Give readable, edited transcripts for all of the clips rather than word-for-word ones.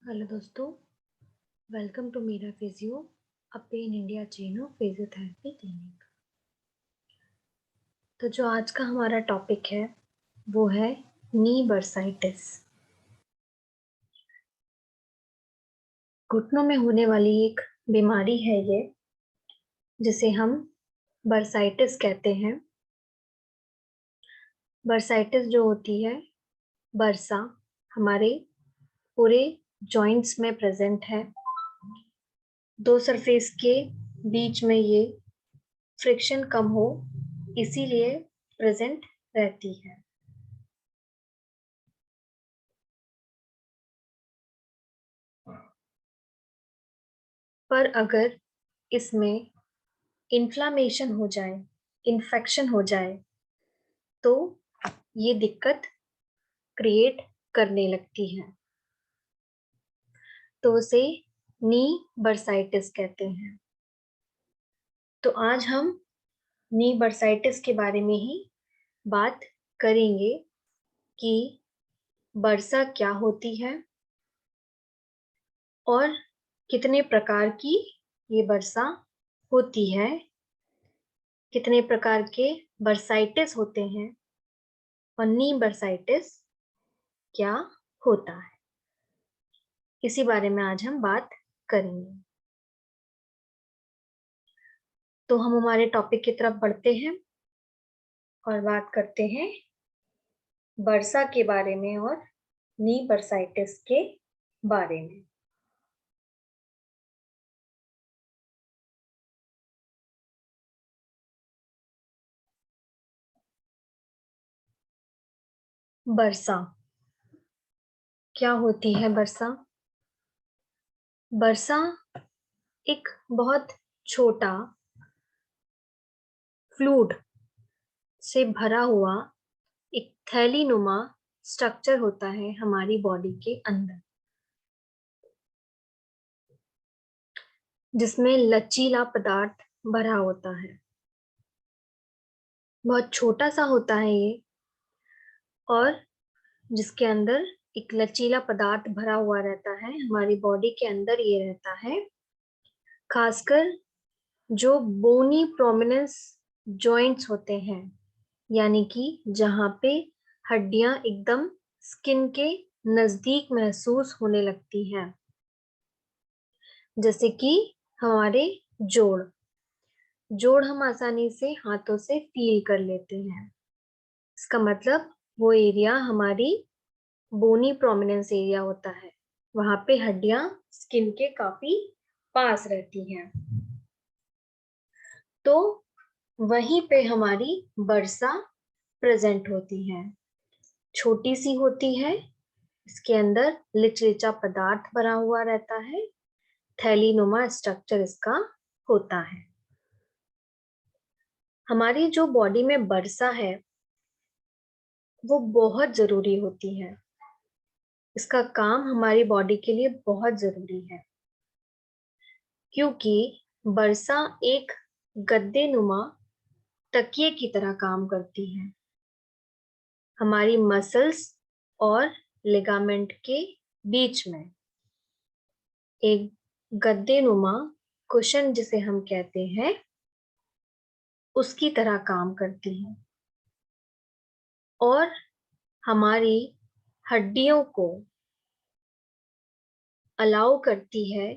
Hello दोस्तों, welcome to Meera physio, a pan India chain of physiotherapy clinic. तो जो आज का हमारा टॉपिक है वो है नी बर्साइटिस। घुटनों में होने वाली एक बीमारी है ये, जिसे हम बर्साइटिस कहते हैं। बर्साइटिस जो होती है, बर्सा, हमारे पूरे जॉइंट्स में प्रेजेंट है। दो सरफेस के बीच में ये फ्रिक्शन कम हो, इसीलिए प्रेजेंट रहती है। पर अगर इसमें इन्फ्लामेशन हो जाए, इन्फेक्शन हो जाए, तो ये दिक्कत क्रिएट करने लगती है, तो उसे नी बर्साइटिस कहते हैं। तो आज हम नी बर्साइटिस के बारे में ही बात करेंगे कि बर्सा क्या होती है और कितने प्रकार की ये बर्सा होती है, कितने प्रकार के बर्साइटिस होते हैं और नी बर्साइटिस क्या होता है, इसी बारे में आज हम बात करेंगे। तो हम हमारे टॉपिक की तरफ बढ़ते हैं और बात करते हैं बर्सा के बारे में और नी बर्साइटिस के बारे में। बर्सा क्या होती है? बर्सा बर्सा एक बहुत छोटा फ्लूइड से भरा हुआ एक थैलीनुमा स्ट्रक्चर होता है हमारी बॉडी के अंदर, जिसमें लचीला पदार्थ भरा होता है। बहुत छोटा सा होता है ये, और जिसके अंदर एक लचीला पदार्थ भरा हुआ रहता है। हमारी बॉडी के अंदर ये रहता है, खासकर जो बोनी प्रोमिनेंस जॉइंट्स होते हैं, यानी कि जहाँ पे हड्डियां एकदम स्किन के नजदीक महसूस होने लगती हैं, जैसे कि हमारे जोड़ जोड़ हम आसानी से हाथों से फील कर लेते हैं। इसका मतलब वो एरिया हमारी बोनी प्रोमिनेंस एरिया होता है, वहां पे हड्डियां स्किन के काफी पास रहती हैं। तो वहीं पे हमारी बर्सा प्रेजेंट होती है। छोटी सी होती है, इसके अंदर लिचलिचा पदार्थ भरा हुआ रहता है, थैलीनुमा स्ट्रक्चर इसका होता है। हमारी जो बॉडी में बर्सा है वो बहुत जरूरी होती है। इसका काम हमारी बॉडी के लिए बहुत जरूरी है, क्योंकि बर्सा एक गद्देनुमा तकिए की तरह काम करती है। हमारी मसल्स और लिगामेंट के बीच में एक गद्देनुमा कुशन, जिसे हम कहते हैं, उसकी तरह काम करती है और हमारी हड्डियों को अलाउ करती है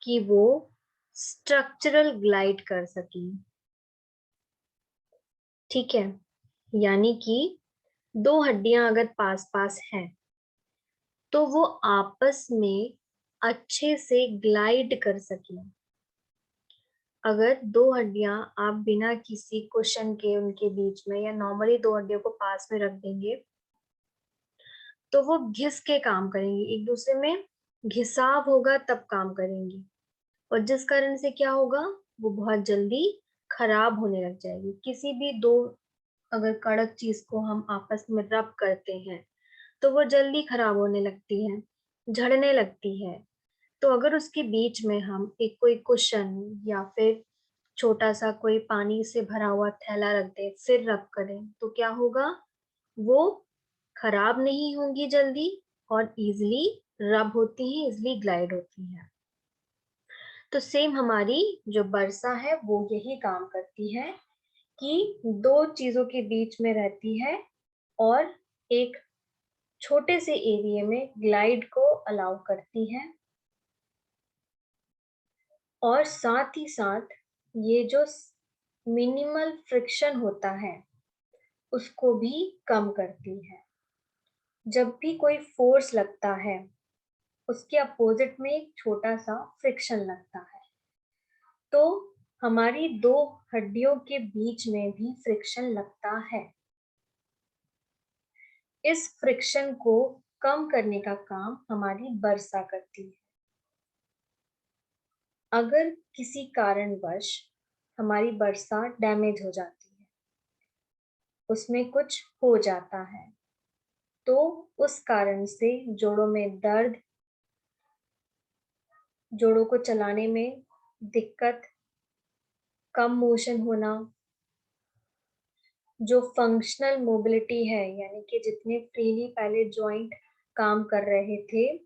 कि वो स्ट्रक्चरल ग्लाइड कर सके। ठीक है, यानी कि दो हड्डियां अगर पास पास हैं तो वो आपस में अच्छे से ग्लाइड कर सके। अगर दो हड्डियां आप बिना किसी कुशन के उनके बीच में या नॉर्मली दो हड्डियों को पास में रख देंगे तो वो घिस के काम करेंगी, एक दूसरे में घिसाव होगा तब काम करेंगी, और जिस कारण से क्या होगा, वो बहुत जल्दी खराब होने लग जाएगी। किसी भी दो अगर कड़क चीज को हम आपस में रब करते हैं तो वो जल्दी खराब होने लगती है, झड़ने लगती है। तो अगर उसके बीच में हम एक कोई कुशन या फिर छोटा सा कोई पानी से भरा हुआ थैला रख दें फिर रब करें, तो क्या होगा, वो खराब नहीं होंगी जल्दी और इजीली रब होती हैं इसलिए ग्लाइड होती हैं। तो सेम हमारी जो बरसा है वो यही काम करती है कि दो चीजों के बीच में रहती है और एक छोटे से एरिया में ग्लाइड को अलाउ करती है, और साथ ही साथ ये जो मिनिमल फ्रिक्शन होता है उसको भी कम करती है। जब भी कोई फोर्स लगता है उसके अपोजिट में एक छोटा सा फ्रिक्शन लगता है, तो हमारी दो हड्डियों के बीच में भी फ्रिक्शन लगता है। इस फ्रिक्शन को कम करने का काम हमारी बरसा करती है। अगर किसी कारणवश हमारी बरसा डैमेज हो जाती है, उसमें कुछ हो जाता है, तो उस कारण से जोड़ों में दर्द, जोड़ों को चलाने में दिक्कत, कम मोशन होना, जो फंक्शनल मोबिलिटी है यानी कि जितने फ्रीली पहले जॉइंट काम कर रहे थे,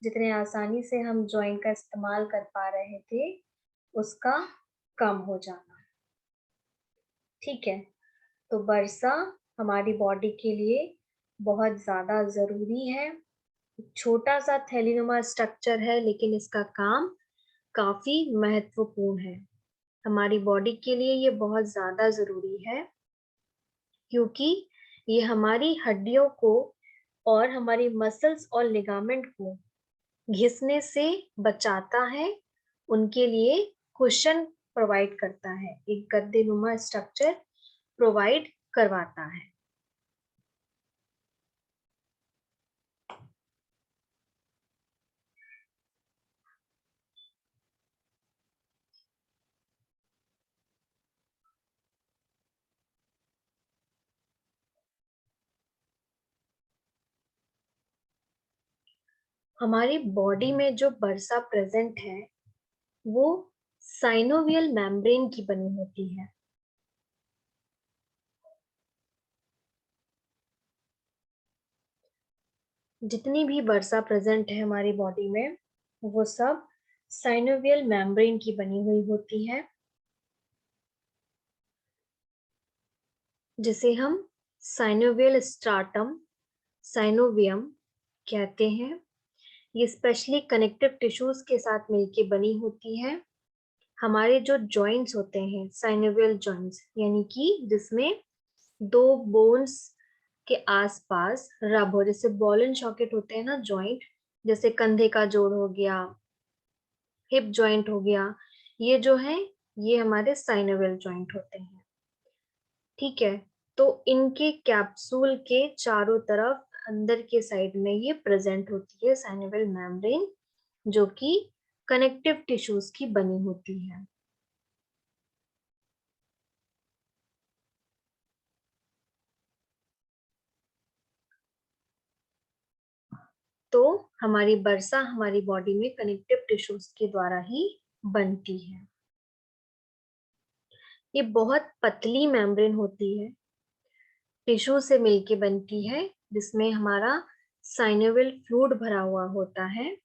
जितने आसानी से हम जॉइंट का इस्तेमाल कर पा रहे थे, उसका कम हो जाना। ठीक है, तो बरसा हमारी बॉडी के लिए बहुत ज्यादा जरूरी है। छोटा सा थैलीनुमा स्ट्रक्चर है लेकिन इसका काम काफी महत्वपूर्ण है। हमारी बॉडी के लिए ये बहुत ज्यादा जरूरी है क्योंकि ये हमारी हड्डियों को और हमारी मसल्स और लिगामेंट को घिसने से बचाता है, उनके लिए कुशन प्रोवाइड करता है, एक गद्देनुमा स्ट्रक्चर प्रोवाइड करवाता है। हमारी बॉडी में जो बरसा प्रेजेंट है वो साइनोवियल मेम्ब्रेन की बनी होती है। जितनी भी बरसा प्रेजेंट है हमारी बॉडी में वो सब साइनोवियल मेम्ब्रेन की बनी हुई होती है, जिसे हम साइनोवियल स्ट्राटम, साइनोवियम कहते हैं। ये स्पेशली कनेक्टिव टिश्यूज के साथ मिलके बनी होती है। हमारे जो जॉइंट्स होते हैं साइनोवियल जॉइंट्स, यानी कि जिसमें दो बोन्स के आसपास रब हो, जैसे बॉल एंड सॉकेट होते हैं ना जॉइंट, जैसे कंधे का जोड़ हो गया, हिप जॉइंट हो गया, ये जो है ये हमारे साइनोवियल जॉइंट होते हैं। ठीक है, तो इनके कैप्सूल के चारों तरफ अंदर के साइड में ये प्रेजेंट होती है साइनोवियल मेम्ब्रेन, जो कि कनेक्टिव टिश्यूज की बनी होती है। तो हमारी बरसा हमारी बॉडी में कनेक्टिव टिश्यूज के द्वारा ही बनती है। ये बहुत पतली मेम्ब्रेन होती है, टिश्यू से मिलके बनती है, जिसमें हमारा साइनोवियल फ्लूइड भरा हुआ होता है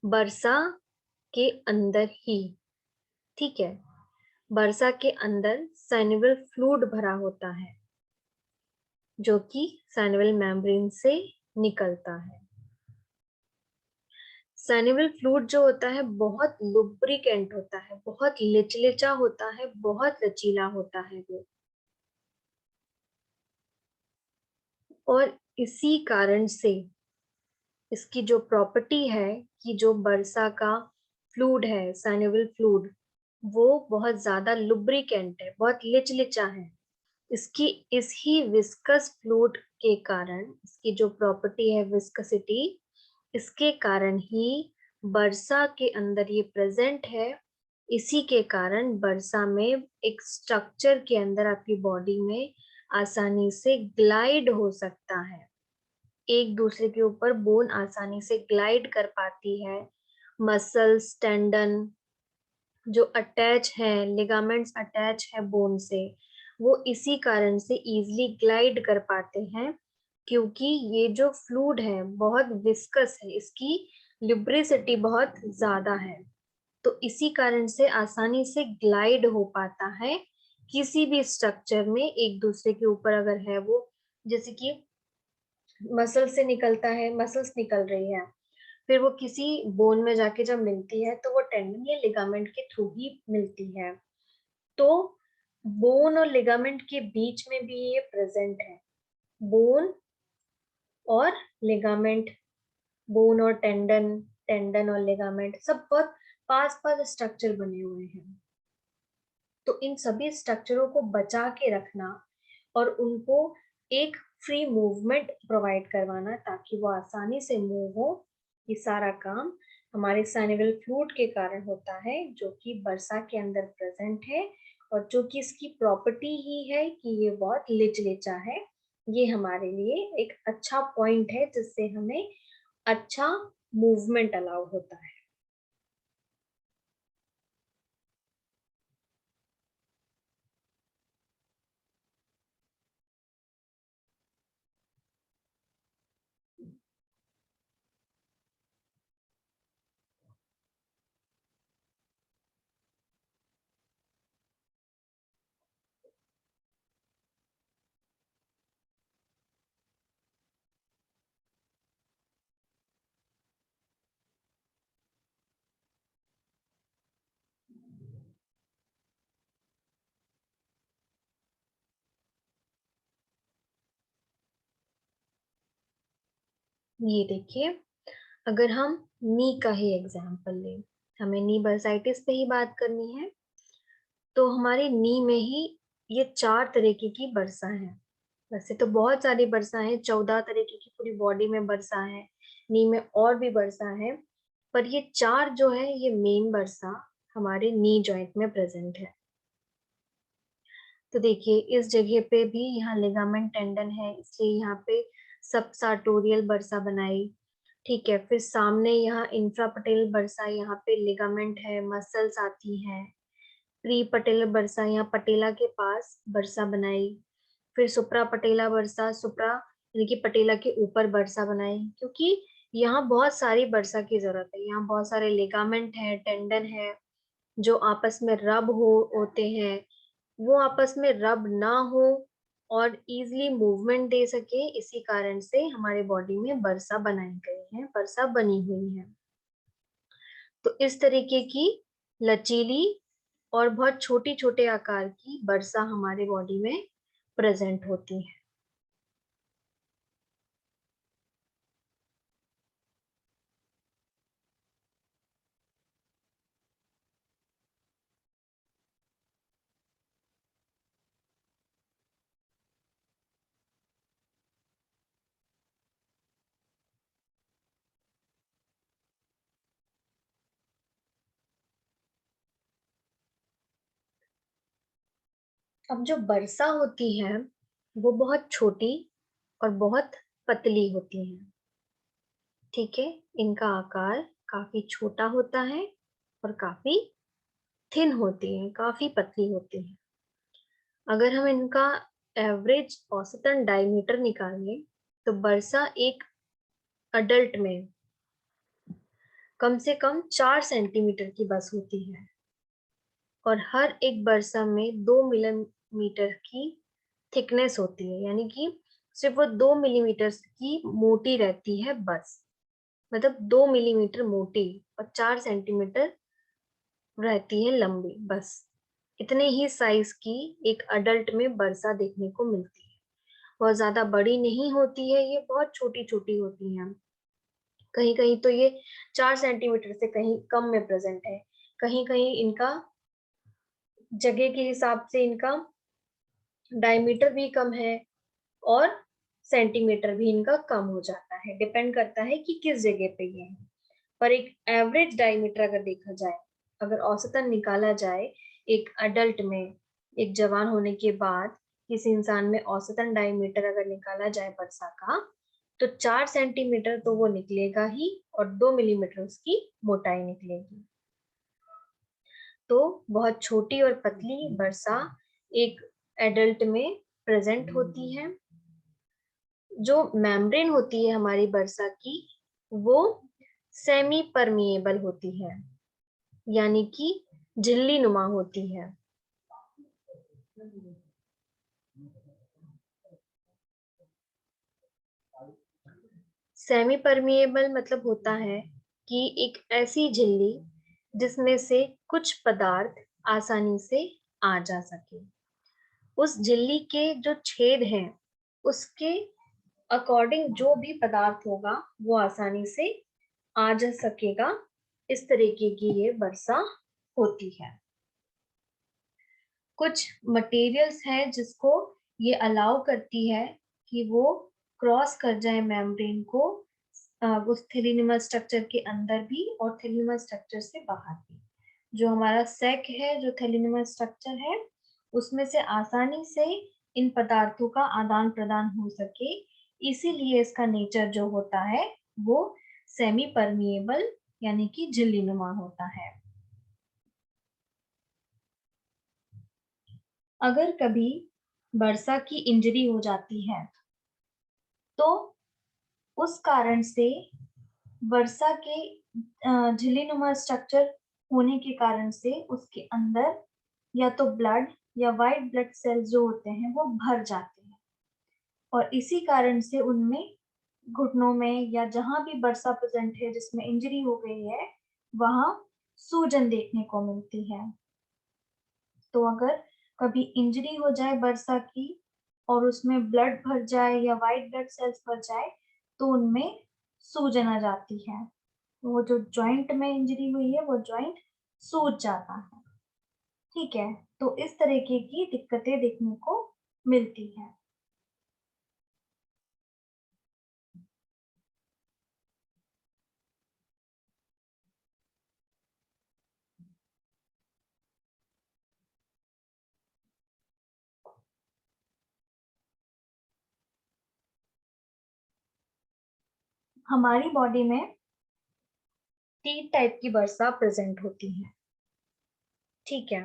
बरसा के अंदर ही। ठीक है, बरसा के अंदर साइनोवियल फ्लूइड भरा होता है जो कि साइनोवियल मेम्ब्रेन से निकलता है। साइनोवियल फ्लूइड जो होता है बहुत लुब्रिकेंट होता है, बहुत लिचलिचा होता है, बहुत लचीला होता है वो, और इसी कारण से इसकी जो प्रॉपर्टी है कि जो बरसा का फ्लूइड है साइनोवियल फ्लूइड, वो बहुत ज्यादा लुब्रिकेंट है, बहुत लिचलिचा है। इसकी इस ही विस्कस फ्लूइड के कारण, इसकी जो प्रॉपर्टी है विस्कसिटी, इसके कारण ही बरसा के अंदर ये प्रेजेंट है। इसी के कारण बरसा में एक स्ट्रक्चर के अंदर आपकी बॉडी में आसानी से ग्लाइड हो सकता है, एक दूसरे के ऊपर बोन आसानी से ग्लाइड कर पाती है। मसल्स, टेंडन जो अटैच है, लिगामेंट्स अटैच है बोन से, वो इसी कारण से इजीली ग्लाइड कर पाते हैं क्योंकि ये जो फ्लूइड है बहुत विस्कस है, इसकी लिब्रिसिटी बहुत ज्यादा है, तो इसी कारण से आसानी से ग्लाइड हो पाता है किसी भी स्ट्रक्चर में एक दूसरे के ऊपर अगर है वो, जैसे कि मसल से निकलता है, मसल्स निकल रही है, फिर वो किसी बोन में जाके जब मिलती है तो वो टेंडन या लिगामेंट के थ्रू ही मिलती है। तो बोन और लिगामेंट के बीच में भी ये प्रेजेंट है। बोन और लिगामेंट, बोन और टेंडन, टेंडन और लिगामेंट सब बहुत पास पास स्ट्रक्चर बने हुए हैं। तो इन सभी स्ट्रक्चरों को बचा के रखना और उनको एक फ्री मूवमेंट प्रोवाइड करवाना ताकि वो आसानी से मूव हो, ये सारा काम हमारे साइनोवियल फ्लूइड के कारण होता है, जो कि बरसा के अंदर प्रेजेंट है और जो कि इसकी प्रॉपर्टी ही है कि ये बहुत लिचलिचा है। ये हमारे लिए एक अच्छा पॉइंट है जिससे हमें अच्छा मूवमेंट अलाउ होता है। ये देखिए, अगर हम नी का ही एग्जाम्पल लें, हमें नी बर्साइटिस पे ही बात करनी है, तो हमारे नी में ही ये 4 तरीके की बरसा है। वैसे तो बहुत सारी बरसा है, 14 तरीके की पूरी बॉडी में बरसा है, नी में और भी बरसा है, पर ये 4 जो है ये मेन बरसा हमारे नी जॉइंट में प्रेजेंट है। तो देखिए इस जगह पे भी यहाँ लिगामेंट टेंडन है, इसलिए यहाँ पे सबसार्टोरियल बरसा बनाई। ठीक है, फिर सामने यहाँ इंफ्रापटेल बरसा, यहाँ पे लिगामेंट है, मसल्स आती हैं। प्री पटेलर बरसा, यहाँ पटेला के पास बरसा बनाई। फिर सुप्रा पटेला बरसा, सुप्रा यानी कि पटेला के ऊपर बरसा बनाई, क्योंकि यहाँ बहुत सारी बरसा की जरूरत है। यहाँ बहुत सारे लिगामेंट है, टेंडन है, जो आपस में रब होते हैं, वो आपस में रब ना हो और इजीली मूवमेंट दे सके, इसी कारण से हमारे बॉडी में बरसा बनाई गई है, बरसा बनी हुई है। तो इस तरीके की लचीली और बहुत छोटी छोटे आकार की बरसा हमारे बॉडी में प्रेजेंट होती है। अब जो बरसा होती है वो बहुत छोटी और बहुत पतली होती है। ठीक है, इनका आकार काफी छोटा होता है और काफी थिन होती है, काफी पतली होती है। अगर हम इनका एवरेज औसतन डायमीटर निकालें तो बरसा एक अडल्ट में कम से कम 4 सेंटीमीटर की बस होती है और हर एक बरसा में 2 मिलीमीटर की थिकनेस होती है, यानी कि सिर्फ वो 2 मिलीमीटर की मोटी रहती है बस। मतलब 2 मिलीमीटर मोटी और 4 सेंटीमीटर रहती है लंबी बस। इतने ही साइज की एक अडल्ट में बरसा देखने को मिलती है। बहुत ज्यादा बड़ी नहीं होती है, ये बहुत छोटी छोटी होती हैं। कहीं कहीं तो ये 4 सेंटीमीटर से कहीं कम में प्रेजेंट है, कहीं कहीं इनका जगह के हिसाब से इनका डायमीटर भी कम है और सेंटीमीटर भी इनका कम हो जाता है, डिपेंड करता है कि किस जगह पे ये है। पर एक एवरेज डायमीटर अगर देखा जाए, अगर औसतन निकाला जाए एक अडल्ट में, एक जवान होने के बाद किसी इंसान में औसतन डायमीटर अगर निकाला जाए बरसा का, तो 4 सेंटीमीटर तो वो निकलेगा ही और 2 मिलीमीटर उसकी मोटाई निकलेगी। तो बहुत छोटी और पतली बरसा एक एडल्ट में प्रेजेंट होती है। जो मेम्ब्रेन होती है हमारी बरसा की, वो सेमी परमिएबल होती है, यानी कि झिल्ली नुमा होती है। सेमी परमिएबल मतलब होता है कि एक ऐसी झिल्ली जिसमें से कुछ पदार्थ आसानी से आ जा सके। उस झिल्ली के जो छेद हैं उसके अकॉर्डिंग जो भी पदार्थ होगा वो आसानी से आ जा सकेगा। इस तरीके की ये वर्षा होती है। कुछ मटेरियल्स हैं जिसको ये अलाउ करती है कि वो क्रॉस कर जाए मेम्ब्रेन को, उस थैलेनिमल स्ट्रक्चर के अंदर भी और थैलेनिमल स्ट्रक्चर से बाहर भी। जो हमारा सैक है, जो थैलेनिमल स्ट्रक्चर है, उसमें से आसानी से इन पदार्थों का आदान प्रदान हो सके, इसीलिए इसका नेचर जो होता है वो सेमी परमिएबल यानी कि झिल्लीनुमा होता है। अगर कभी वर्षा की इंजरी हो जाती है तो उस कारण से वर्षा के झिल्लीनुमा स्ट्रक्चर होने के कारण से उसके अंदर या तो ब्लड या वाइट ब्लड सेल्स जो होते हैं वो भर जाते हैं, और इसी कारण से उनमें घुटनों में या जहां भी वर्षा प्रेजेंट है जिसमें इंजरी हो गई है वहां सूजन देखने को मिलती है। तो अगर कभी इंजरी हो जाए वर्षा की और उसमें ब्लड भर जाए या वाइट ब्लड सेल्स भर जाए तो उनमें सूजन आ जाती है। वो जो जॉइंट में इंजरी हुई है वो जॉइंट सूज जाता है। ठीक है, तो इस तरीके की दिक्कतें देखने को मिलती है। हमारी बॉडी में 3 टाइप की वर्षा प्रेजेंट होती है। ठीक है,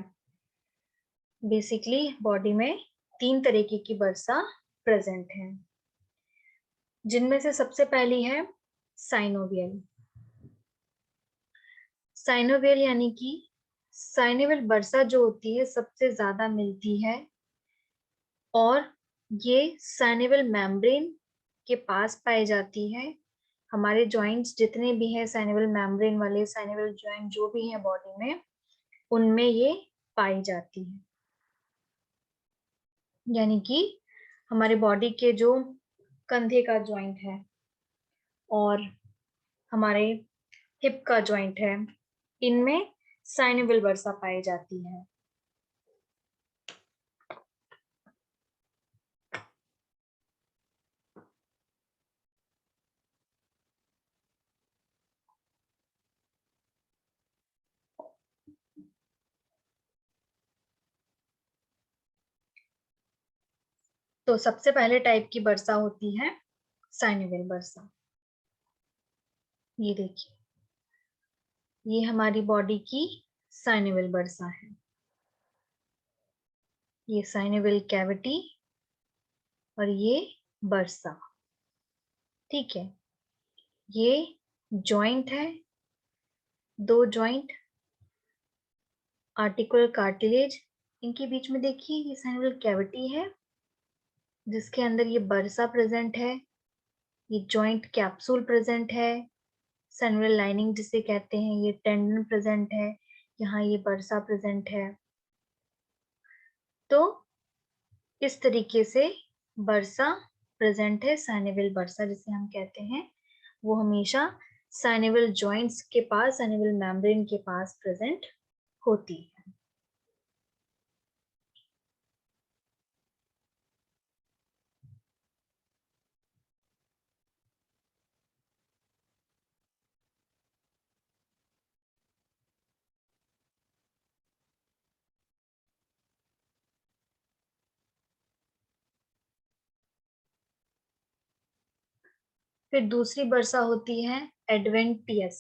बेसिकली बॉडी में 3 तरीके की वर्षा प्रेजेंट है, जिनमें से सबसे पहली है साइनोवियल। साइनोवियल यानी कि साइनोवियल वर्षा जो होती है सबसे ज्यादा मिलती है, और ये साइनोवियल मेम्ब्रेन के पास पाई जाती है। हमारे जॉइंट्स जितने भी हैं साइनोवियल मेम्ब्रेन वाले, साइनोवियल जॉइंट जो भी है बॉडी में, उनमें ये पाई जाती है। यानी कि हमारे बॉडी के जो कंधे का जॉइंट है और हमारे हिप का जॉइंट है, इनमें साइनोवियल वर्षा पाई जाती है। तो सबसे पहले टाइप की वर्षा होती है साइनोवियल वर्षा। ये देखिए, ये हमारी बॉडी की साइनोवियल वर्षा है। ये साइनोवियल कैविटी और ये वर्षा। ठीक है, ये जॉइंट है, 2 जॉइंट, आर्टिकुलर कार्टिलेज, इनके बीच में देखिए ये साइनोवियल कैविटी है जिसके अंदर ये वर्षा प्रेजेंट है। ये जॉइंट कैप्सूल प्रेजेंट है, साइनोवियल लाइनिंग जिसे कहते हैं, ये टेंडन प्रेजेंट है, यहाँ ये वर्षा प्रेजेंट है। तो इस तरीके से वर्षा प्रेजेंट है। साइनोवियल वर्षा जिसे हम कहते हैं वो हमेशा साइनोवियल जॉइंट्स के पास, साइनोवियल मेम्ब्रेन के पास प्रेजेंट होती है। फिर दूसरी वर्षा होती है एडवेंटियस।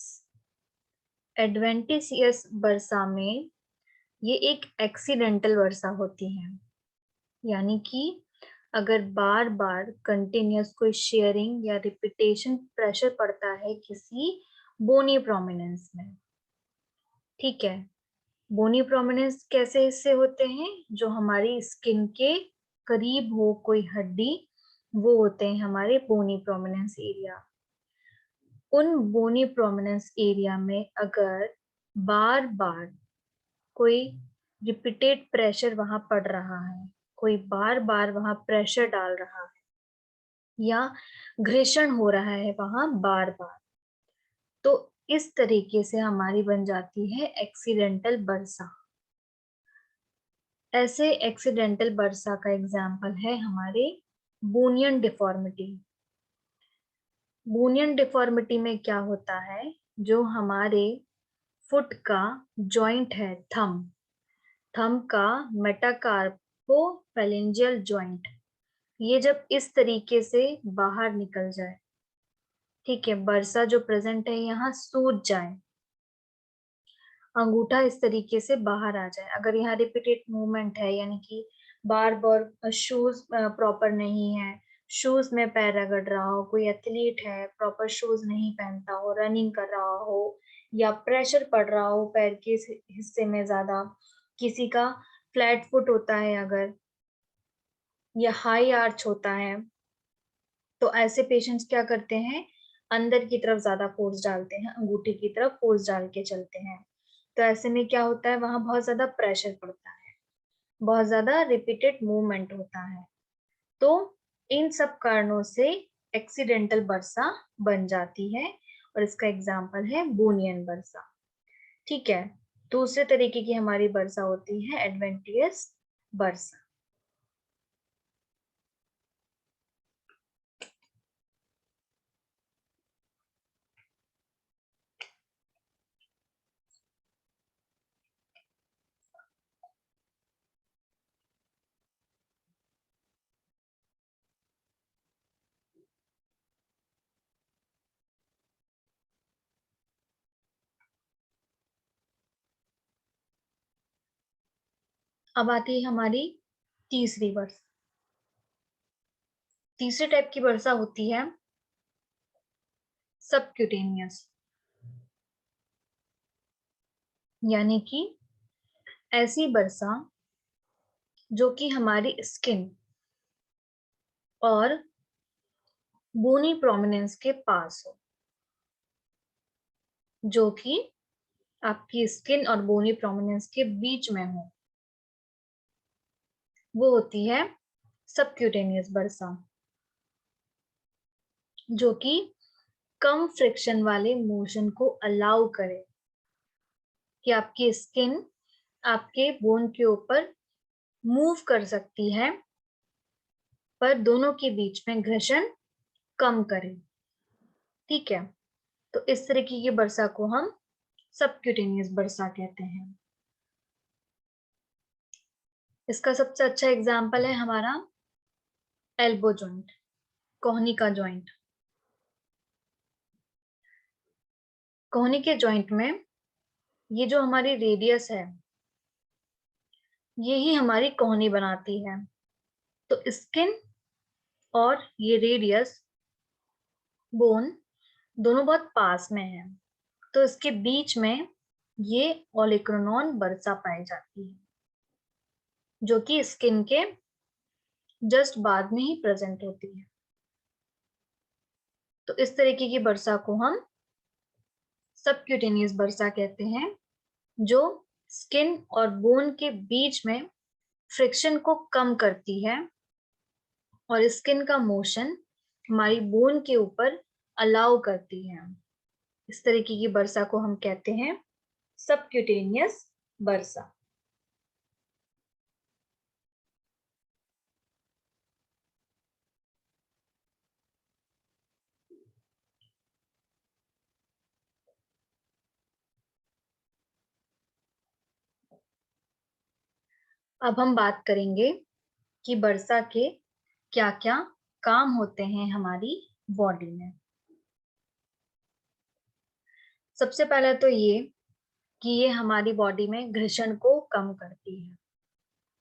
एडवेंटिशियस वर्षा में ये एक एक्सीडेंटल वर्षा होती है, यानी कि अगर बार बार कंटिन्यूस कोई शेयरिंग या रिपीटेशन प्रेशर पड़ता है किसी बोनी प्रोमिनेंस में। ठीक है, बोनी प्रोमिनेंस कैसे हिस्से होते हैं? जो हमारी स्किन के करीब हो कोई हड्डी, वो होते हैं हमारे बोनी प्रोमिनेंस एरिया। उन बोनी प्रोमिनेंस एरिया में अगर बार बार कोई रिपीटेड प्रेशर वहां पड़ रहा है, कोई बार बार वहां प्रेशर डाल रहा है या घर्षण हो रहा है वहां बार बार, तो इस तरीके से हमारी बन जाती है एक्सीडेंटल बर्सा। ऐसे एक्सीडेंटल बर्सा का एग्जाम्पल है हमारे बोनियन डिफॉर्मिटी। बोनियन डिफॉर्मिटी में क्या होता है, जो हमारे फुट का जॉइंट है, थंब का मेटाकार्पोफेलेंजियल जॉइंट, ये जब इस तरीके से बाहर निकल जाए, ठीक है, बर्सा जो प्रेजेंट है यहाँ सूज जाए, अंगूठा इस तरीके से बाहर आ जाए, अगर यहाँ रिपीटेड मूवमेंट है, यानी कि बार बार शूज प्रॉपर नहीं है, शूज में पैर रगड़ रहा हो, कोई एथलीट है प्रॉपर शूज नहीं पहनता हो, रनिंग कर रहा हो, या प्रेशर पड़ रहा हो पैर के इस हिस्से में ज्यादा, किसी का फ्लैट फुट होता है अगर, या हाई आर्च होता है, तो ऐसे पेशेंट्स क्या करते हैं, अंदर की तरफ ज्यादा फोर्स डालते हैं, अंगूठी की तरफ फोर्स डाल के चलते हैं। तो ऐसे में क्या होता है, वहां बहुत ज्यादा प्रेशर पड़ता है, बहुत ज्यादा रिपीटेड मूवमेंट होता है। तो इन सब कारणों से एक्सीडेंटल बर्सा बन जाती है, और इसका एग्जाम्पल है बोनियन बर्सा। ठीक है, दूसरे तरीके की हमारी बर्सा होती है एडवेंटियस बर्सा। अब आती है हमारी तीसरी बर्सा। तीसरे टाइप की बर्सा होती है सबक्यूटेनियस, यानी कि ऐसी बर्सा जो कि हमारी स्किन और बोनी प्रोमिनेंस के पास हो, जो कि आपकी स्किन और बोनी प्रोमिनेंस के बीच में हो, वो होती है सबक्यूटेनियस बर्सा, जो कि कम फ्रिक्शन वाले मोशन को अलाउ करे, कि आपकी स्किन आपके बोन के ऊपर मूव कर सकती है, पर दोनों के बीच में घर्षण कम करे। ठीक है, तो इस तरीके की बर्सा को हम सबक्यूटेनियस बर्सा कहते हैं। इसका सबसे अच्छा एग्जाम्पल है हमारा एल्बो जॉइंट, कोहनी का जॉइंट। कोहनी के जॉइंट में ये जो हमारी रेडियस है, ये ही हमारी कोहनी बनाती है। तो स्किन और ये रेडियस, बोन, दोनों बहुत पास में है, तो इसके बीच में ये ओलिक्रोनॉन बर्सा पाई जाती है, जो कि स्किन के जस्ट बाद में ही प्रेजेंट होती है। तो इस तरीके की बर्सा को हम सबक्यूटेनियस बर्सा कहते हैं, जो स्किन और बोन के बीच में फ्रिक्शन को कम करती है, और स्किन का मोशन हमारी बोन के ऊपर अलाउ करती है। इस तरीके की बर्सा को हम कहते हैं सबक्यूटेनियस बर्सा। अब हम बात करेंगे कि बर्सा के क्या क्या काम होते हैं हमारी बॉडी में। सबसे पहले तो ये कि ये हमारी बॉडी में घर्षण को कम करती है,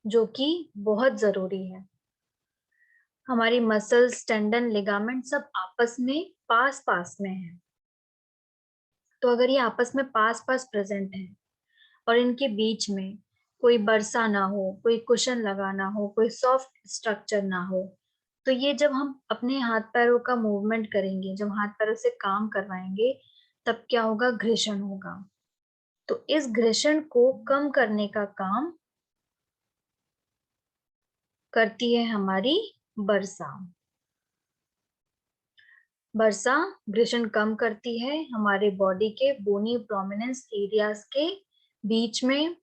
जो कि बहुत जरूरी है। हमारी मसल्स, टेंडन, लिगामेंट सब आपस में पास पास में है। तो अगर ये आपस में पास पास प्रेजेंट है और इनके बीच में कोई बरसा ना हो, कोई कुशन लगा ना हो, कोई सॉफ्ट स्ट्रक्चर ना हो, तो ये जब हम अपने हाथ पैरों का मूवमेंट करेंगे, जब हाथ पैरों से काम करवाएंगे, तब क्या होगा? घर्षण होगा। तो इस घर्षण को कम करने का काम करती है हमारी बरसा। बरसा घर्षण कम करती है हमारे बॉडी के बोनी प्रोमिनेंस एरियाज के बीच में,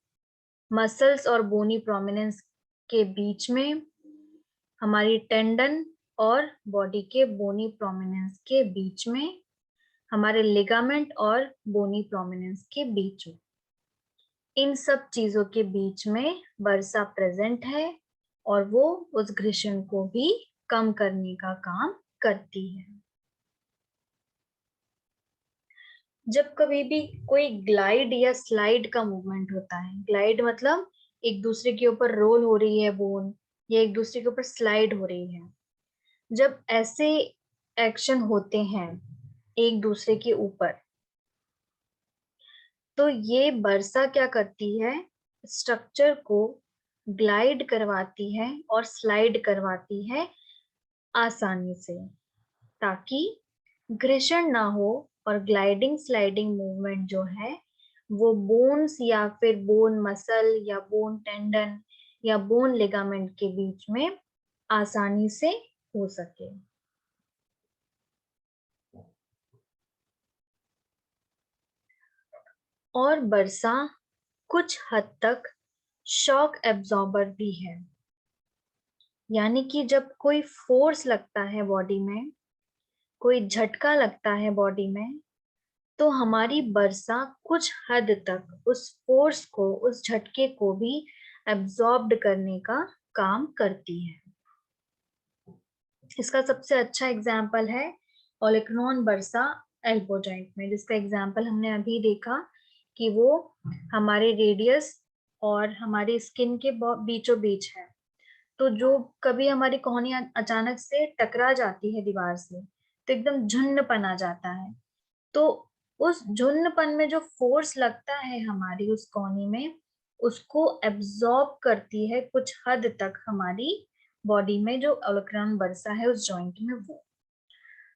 मसल्स और बोनी प्रोमिनेंस के बीच में, हमारी टेंडन और बॉडी के बोनी प्रोमिनेंस के बीच में, हमारे लिगामेंट और बोनी प्रोमिनेंस के बीच में, इन सब चीजों के बीच में बरसा प्रेजेंट है और वो उस घर्षण को भी कम करने का काम करती है। जब कभी भी कोई ग्लाइड या स्लाइड का मूवमेंट होता है, ग्लाइड मतलब एक दूसरे के ऊपर रोल हो रही है बोन, या एक दूसरे के ऊपर स्लाइड हो रही है, जब ऐसे एक्शन होते हैं एक दूसरे के ऊपर, तो ये बरसा क्या करती है? स्ट्रक्चर को ग्लाइड करवाती है और स्लाइड करवाती है आसानी से, ताकि घर्षण ना हो और ग्लाइडिंग स्लाइडिंग मूवमेंट जो है वो बोन्स या फिर बोन मसल या बोन टेंडन या बोन लिगामेंट के बीच में आसानी से हो सके। और बरसा कुछ हद तक शॉक एब्जॉर्बर भी है, यानी कि जब कोई फोर्स लगता है बॉडी में, कोई झटका लगता है बॉडी में, तो हमारी बरसा कुछ हद तक उस फोर्स को, उस झटके को भी एब्जॉर्ब्ड करने का काम करती है। इसका सबसे अच्छा एग्जाम्पल है ओलेक्रोन बरसा एल्बो जॉइंट में, जिसका एग्जाम्पल हमने अभी देखा कि वो हमारे रेडियस और हमारी स्किन के बीचों बीच है। तो जो कभी हमारी कोहनी अचानक से टकरा जाती है दीवार से, तो एकदम झुंडपन आ जाता है। तो उस झुंडपन में जो फोर्स लगता है हमारी उस कोहनी में, उसको एब्जॉर्ब करती है कुछ हद तक हमारी बॉडी में जो ओलेक्रान बरसा है उस जॉइंट में वो।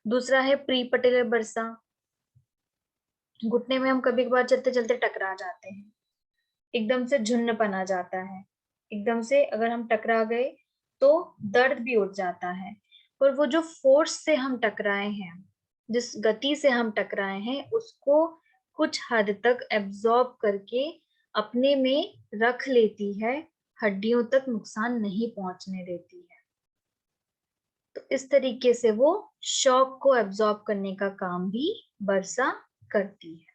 दूसरा है प्री पटेलर बरसा। घुटने में हम कभी कभार चलते चलते टकरा जाते हैं, एकदम से झुंडपन आ जाता है, एकदम से अगर हम टकरा गए तो दर्द भी उठ जाता है। पर वो जो फोर्स से हम टकराए हैं, जिस गति से हम टकराए हैं, उसको कुछ हद तक एब्जॉर्ब करके अपने में रख लेती है, हड्डियों तक नुकसान नहीं पहुंचने देती है। तो इस तरीके से वो शॉक को एब्जॉर्ब करने का काम भी बरसा करती है।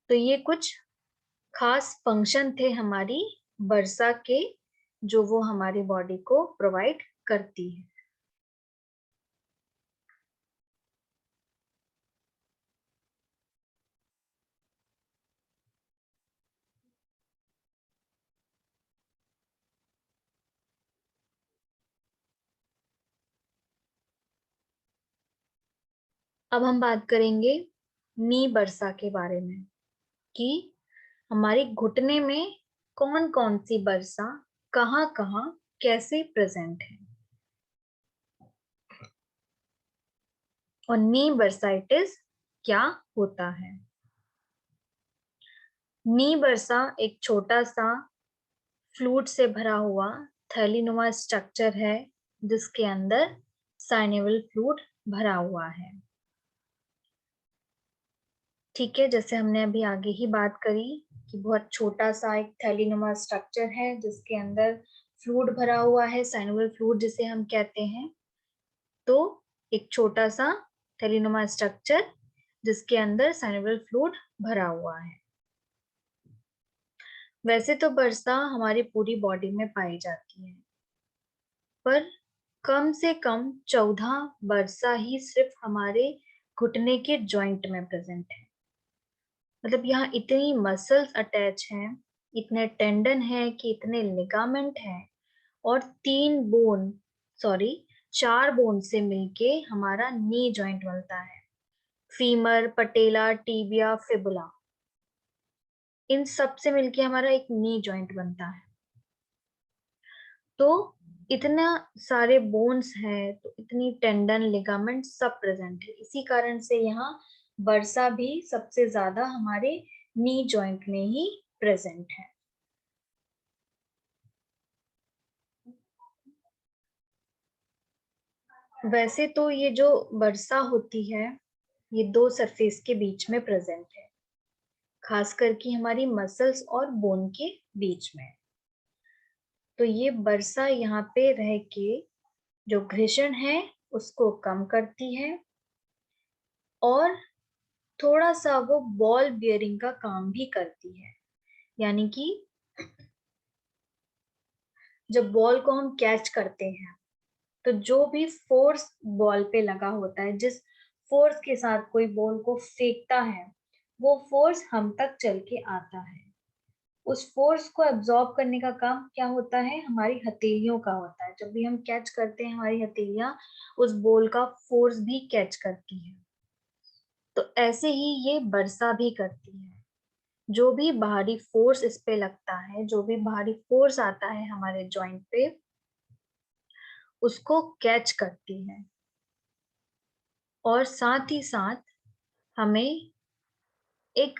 तो ये कुछ खास फंक्शन थे हमारी बरसा के, जो वो हमारी बॉडी को प्रोवाइड करती है। अब हम बात करेंगे नी बरसा के बारे में, कि हमारे घुटने में कौन कौन सी बरसा कहाँ कहाँ कैसे प्रेजेंट है। और नी बरसाइटिस क्या होता है? नी बरसा एक छोटा सा फ्लूइड से भरा हुआ थैलीनुमा स्ट्रक्चर है, जिसके अंदर साइनेवल फ्लूइड भरा हुआ है। ठीक है, जैसे हमने अभी आगे ही बात करी कि बहुत छोटा सा एक थैलीनुमा स्ट्रक्चर है जिसके अंदर फ्लूइड भरा हुआ है, साइनोवियल फ्लूइड जिसे हम कहते हैं। तो एक छोटा सा थैलीनुमा स्ट्रक्चर जिसके अंदर साइनोवियल फ्लूइड भरा हुआ है। वैसे तो बरसा हमारी पूरी बॉडी में पाई जाती है, पर कम से कम 14 बरसा ही सिर्फ हमारे घुटने के जॉइंट में प्रेजेंट है। मतलब यहाँ इतनी मसल्स अटैच हैं, इतने टेंडन है, कि इतने लिगामेंट हैं, और 4 बोन से मिलके हमारा नी जॉइंट बनता है। फीमर, पटेला, टीबिया, फिबुला, इन सब से मिलके हमारा एक नी जॉइंट बनता है। तो इतना सारे बोन्स हैं, तो इतनी टेंडन, लिगामेंट सब प्रेजेंट है। इसी कारण से यहाँ बर्सा भी सबसे ज्यादा हमारे नी जॉइंट में ही प्रेजेंट है। वैसे तो ये जो बर्सा होती है, ये 2 सरफेस के बीच में प्रेजेंट है, खास करके हमारी मसल्स और बोन के बीच में। तो ये बर्सा यहाँ पे रह के जो घर्षण है उसको कम करती है, और थोड़ा सा वो बॉल बियरिंग का काम भी करती है। यानी कि जब बॉल को हम कैच करते हैं, तो जो भी फोर्स बॉल पे लगा होता है, जिस फोर्स के साथ कोई बॉल को फेंकता है, वो फोर्स हम तक चल के आता है। उस फोर्स को एब्जॉर्ब करने का काम क्या होता है, हमारी हथेलियों का होता है। जब भी हम कैच करते हैं, हमारी हथेलियां उस बॉल का फोर्स भी कैच करती है। तो ऐसे ही ये बरसा भी करती है। जो भी बाहरी फोर्स इस पे लगता है, जो भी बाहरी फोर्स आता है हमारे जॉइंट पे, उसको कैच करती है, और साथ ही साथ हमें एक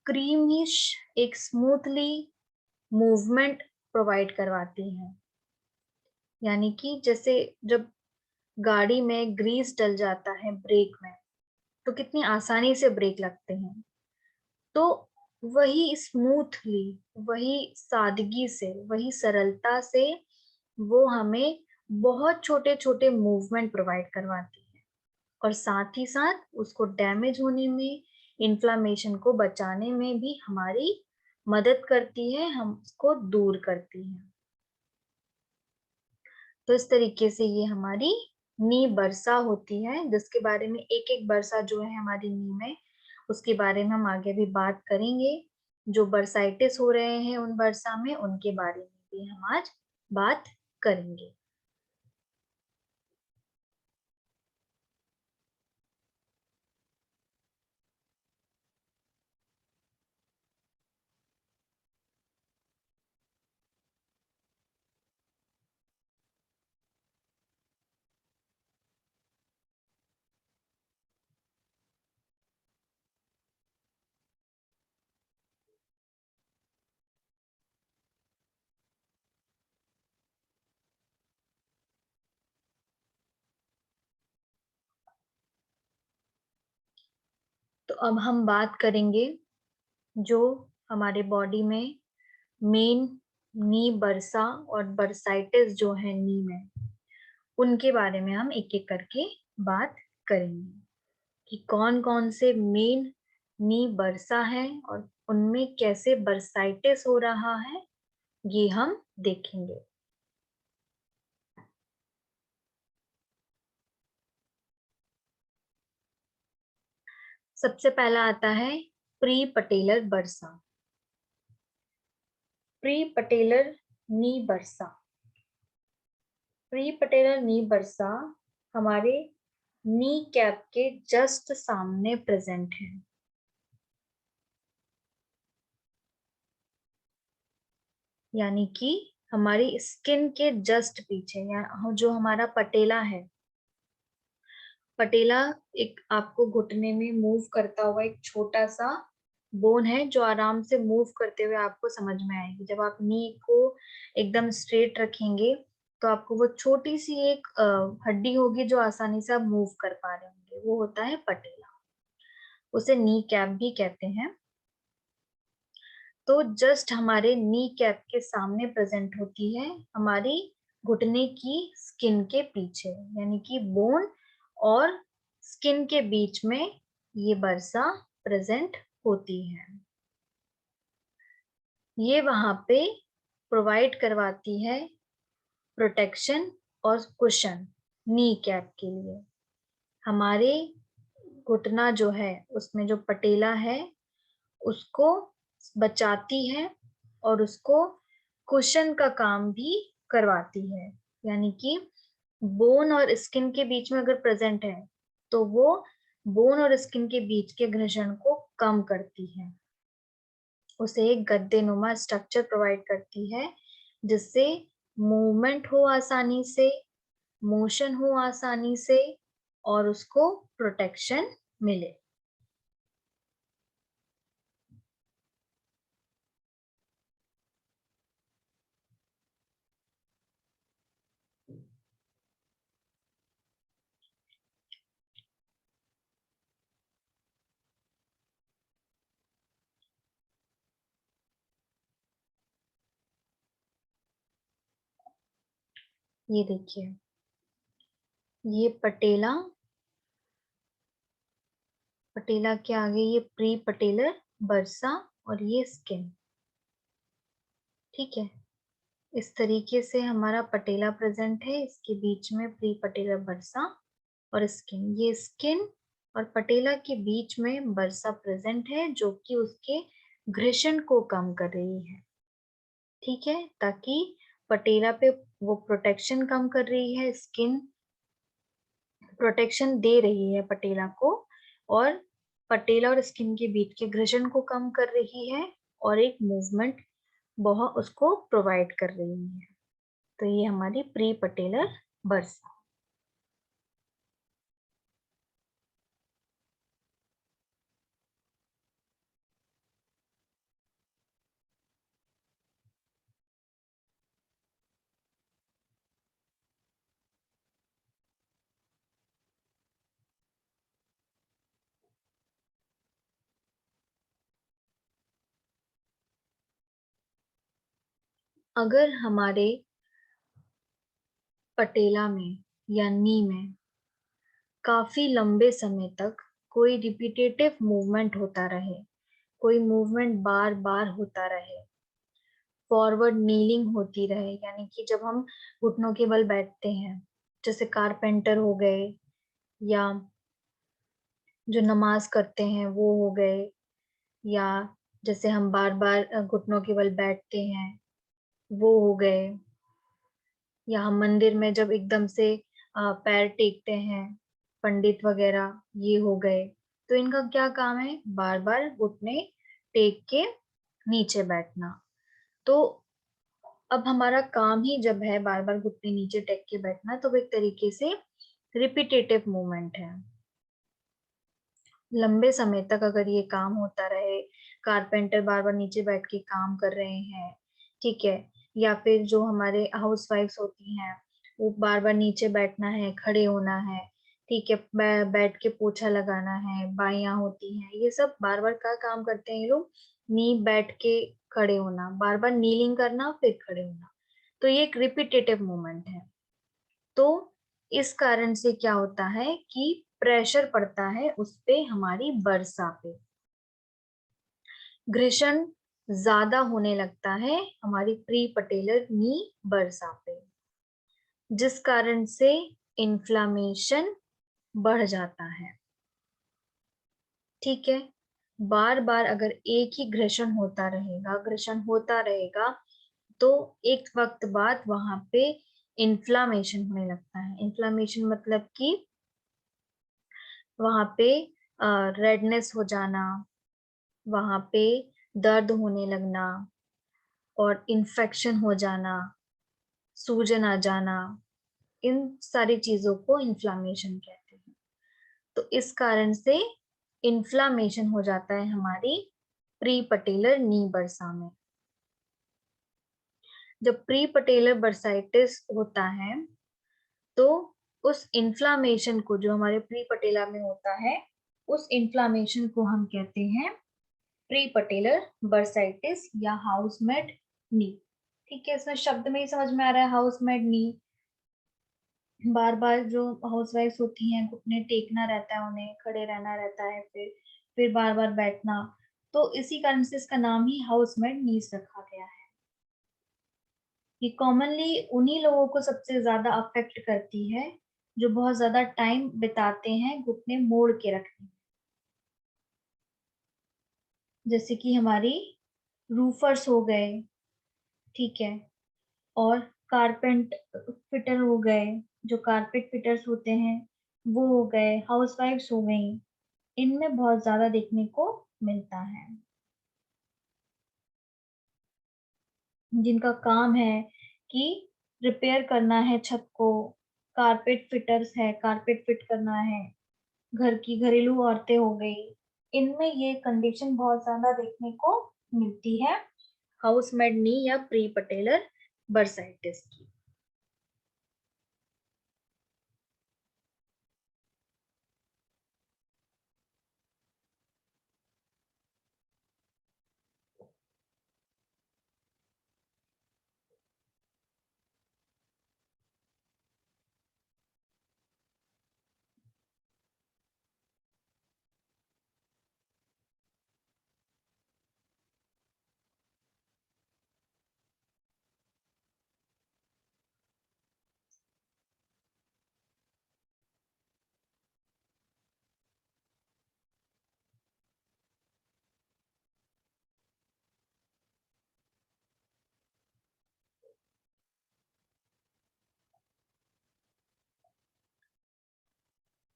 क्रीमिश, एक स्मूथली मूवमेंट प्रोवाइड करवाती है। यानी कि जैसे जब गाड़ी में ग्रीस डल जाता है ब्रेक में, तो कितनी आसानी से ब्रेक लगते हैं। तो वही स्मूथली, वही सादगी से, वही सरलता से वो हमें बहुत छोटे छोटे मूवमेंट प्रोवाइड करवाती है, और साथ ही साथ उसको डैमेज होने में, इन्फ्लामेशन को बचाने में भी हमारी मदद करती है, हम उसको दूर करती है। तो इस तरीके से ये हमारी नी बरसा होती है, जिसके बारे में एक एक बरसा जो है हमारी नी में, उसके बारे में हम आगे भी बात करेंगे। जो बरसाइटिस हो रहे हैं उन बरसा में, उनके बारे में भी हम आज बात करेंगे। तो अब हम बात करेंगे जो हमारे बॉडी में मेन नी बरसा और बरसाइटिस जो है नी में, उनके बारे में हम एक एक करके बात करेंगे कि कौन कौन से मेन नी बरसा है और उनमें कैसे बरसाइटिस हो रहा है, ये हम देखेंगे। सबसे पहला आता है प्री पटेलर बरसा। प्री पटेलर नी बरसा, प्री पटेलर नी बरसा हमारे नी कैप के जस्ट सामने प्रेजेंट है। यानी कि हमारी स्किन के जस्ट पीछे, या जो हमारा पटेला है, पटेला एक आपको घुटने में मूव करता हुआ एक छोटा सा बोन है, जो आराम से मूव करते हुए आपको समझ में आएगी। जब आप नी को एकदम स्ट्रेट रखेंगे, तो आपको वो छोटी सी एक हड्डी होगी जो आसानी से आप मूव कर पा रहे होंगे, वो होता है पटेला। उसे नी कैप भी कहते हैं। तो जस्ट हमारे नी कैप के सामने प्रेजेंट होती है, हमारी घुटने की स्किन के पीछे, यानी कि बोन और स्किन के बीच में ये बरसा प्रेजेंट होती है। ये वहां पे प्रोवाइड करवाती है प्रोटेक्शन और कुशन नी कैप के लिए। हमारे घुटना जो है, उसमें जो पटेला है, उसको बचाती है, और उसको कुशन का काम भी करवाती है, यानी कि बोन और स्किन के बीच में अगर प्रेजेंट है तो वो बोन और स्किन के बीच के घर्षण को कम करती है, उसे एक गद्देनुमा स्ट्रक्चर प्रोवाइड करती है जिससे मूवमेंट हो आसानी से, मोशन हो आसानी से और उसको प्रोटेक्शन मिले। ये देखिए, ये पटेला, पटेला के आगे ये प्री पटेलर बर्सा और ये स्किन। ठीक है, इस तरीके से हमारा पटेला प्रेजेंट है, इसके बीच में प्री पटेलर बर्सा और स्किन। ये स्किन और पटेला के बीच में बर्सा प्रेजेंट है जो कि उसके घर्षण को कम कर रही है। ठीक है, ताकि पटेला पे वो प्रोटेक्शन कम कर रही है, स्किन प्रोटेक्शन दे रही है पटेला को, और पटेला और स्किन के बीच के घर्षण को कम कर रही है और एक मूवमेंट बहुत उसको प्रोवाइड कर रही है। तो ये हमारी प्री पटेलर बर्सा। अगर हमारे पटेला में या नी में काफी लंबे समय तक कोई रिपीटेटिव मूवमेंट होता रहे, कोई मूवमेंट बार बार होता रहे, फॉरवर्ड नीलिंग होती रहे, यानी कि जब हम घुटनों के बल बैठते हैं, जैसे कारपेंटर हो गए या जो नमाज करते हैं वो हो गए, या जैसे हम बार बार घुटनों के बल बैठते हैं वो हो गए, या हम मंदिर में जब एकदम से पैर टेकते हैं पंडित वगैरह, ये हो गए। तो इनका क्या काम है? बार बार घुटने टेक के नीचे बैठना। तो अब हमारा काम ही जब है बार बार घुटने नीचे टेक के बैठना, तो वो एक तरीके से रिपीटेटिव मूवमेंट है। लंबे समय तक अगर ये काम होता रहे, कारपेंटर बार बार नीचे बैठ के काम कर रहे हैं, ठीक है, या फिर जो हमारे हाउस वाइफ्स होती हैं वो बार बार नीचे बैठना है, खड़े होना है, ठीक है, बैठ के पोछा लगाना है, बाइयां होती हैं, ये सब बार बार क्या काम करते हैं ये लोग? नी बैठ के खड़े होना, बार बार नीलिंग करना फिर खड़े होना। तो ये एक रिपीटेटिव मूवमेंट है। तो इस कारण से क्या होता है कि प्रेशर पड़ता है उस पे, हमारी बर्सा पे घर्षण ज्यादा होने लगता है हमारी प्री पटेलर नी बर्सा पे, जिस कारण से इन्फ्लामेशन बढ़ जाता है। ठीक है, बार बार अगर एक ही घर्षण होता रहेगा, घर्षण होता रहेगा, तो एक वक्त बाद वहां पे इन्फ्लामेशन होने लगता है। इन्फ्लामेशन मतलब कि वहां पे रेडनेस हो जाना, वहां पे दर्द होने लगना और इन्फेक्शन हो जाना, सूजन आ जाना, इन सारी चीजों को इन्फ्लामेशन कहते हैं। तो इस कारण से इन्फ्लामेशन हो जाता है हमारी प्री पटेलर नी बर्सा में। जब प्री पटेलर बर्साइटिस होता है तो उस इन्फ्लामेशन को, जो हमारे प्री पटेला में होता है, उस इन्फ्लामेशन को हम कहते हैं प्री पटेलर बर्साइटिस या हाउसमेड नी। ठीक है, इसमें शब्द में ही समझ में आ रहा है हाउसमेड नी। बार बार जो हाउसवाइफ होती हैं घुटने टेकना रहता है, उन्हें खड़े रहना रहता है, फिर बार बार बैठना, तो इसी कारण से इसका नाम ही हाउसमेड नीज रखा गया है। ये कॉमनली उन्हीं लोगों को सबसे ज्यादा अफेक्ट करती है जो बहुत ज्यादा टाइम बिताते हैं घुटने मोड़ के रखने में। जैसे कि हमारी रूफर्स हो गए, ठीक है, और कारपेंट फिटर हो गए, जो कारपेट फिटर्स होते हैं वो हो गए, हाउसवाइफ्स हो गई, इनमें बहुत ज्यादा देखने को मिलता है, जिनका काम है कि रिपेयर करना है छत को। कारपेट फिटर्स है, कारपेट फिट करना है, घर की घरेलू औरतें हो गई, इनमें ये कंडीशन बहुत ज्यादा देखने को मिलती है हाउस मेड नी या प्री पटेलर बर्साइटिस की।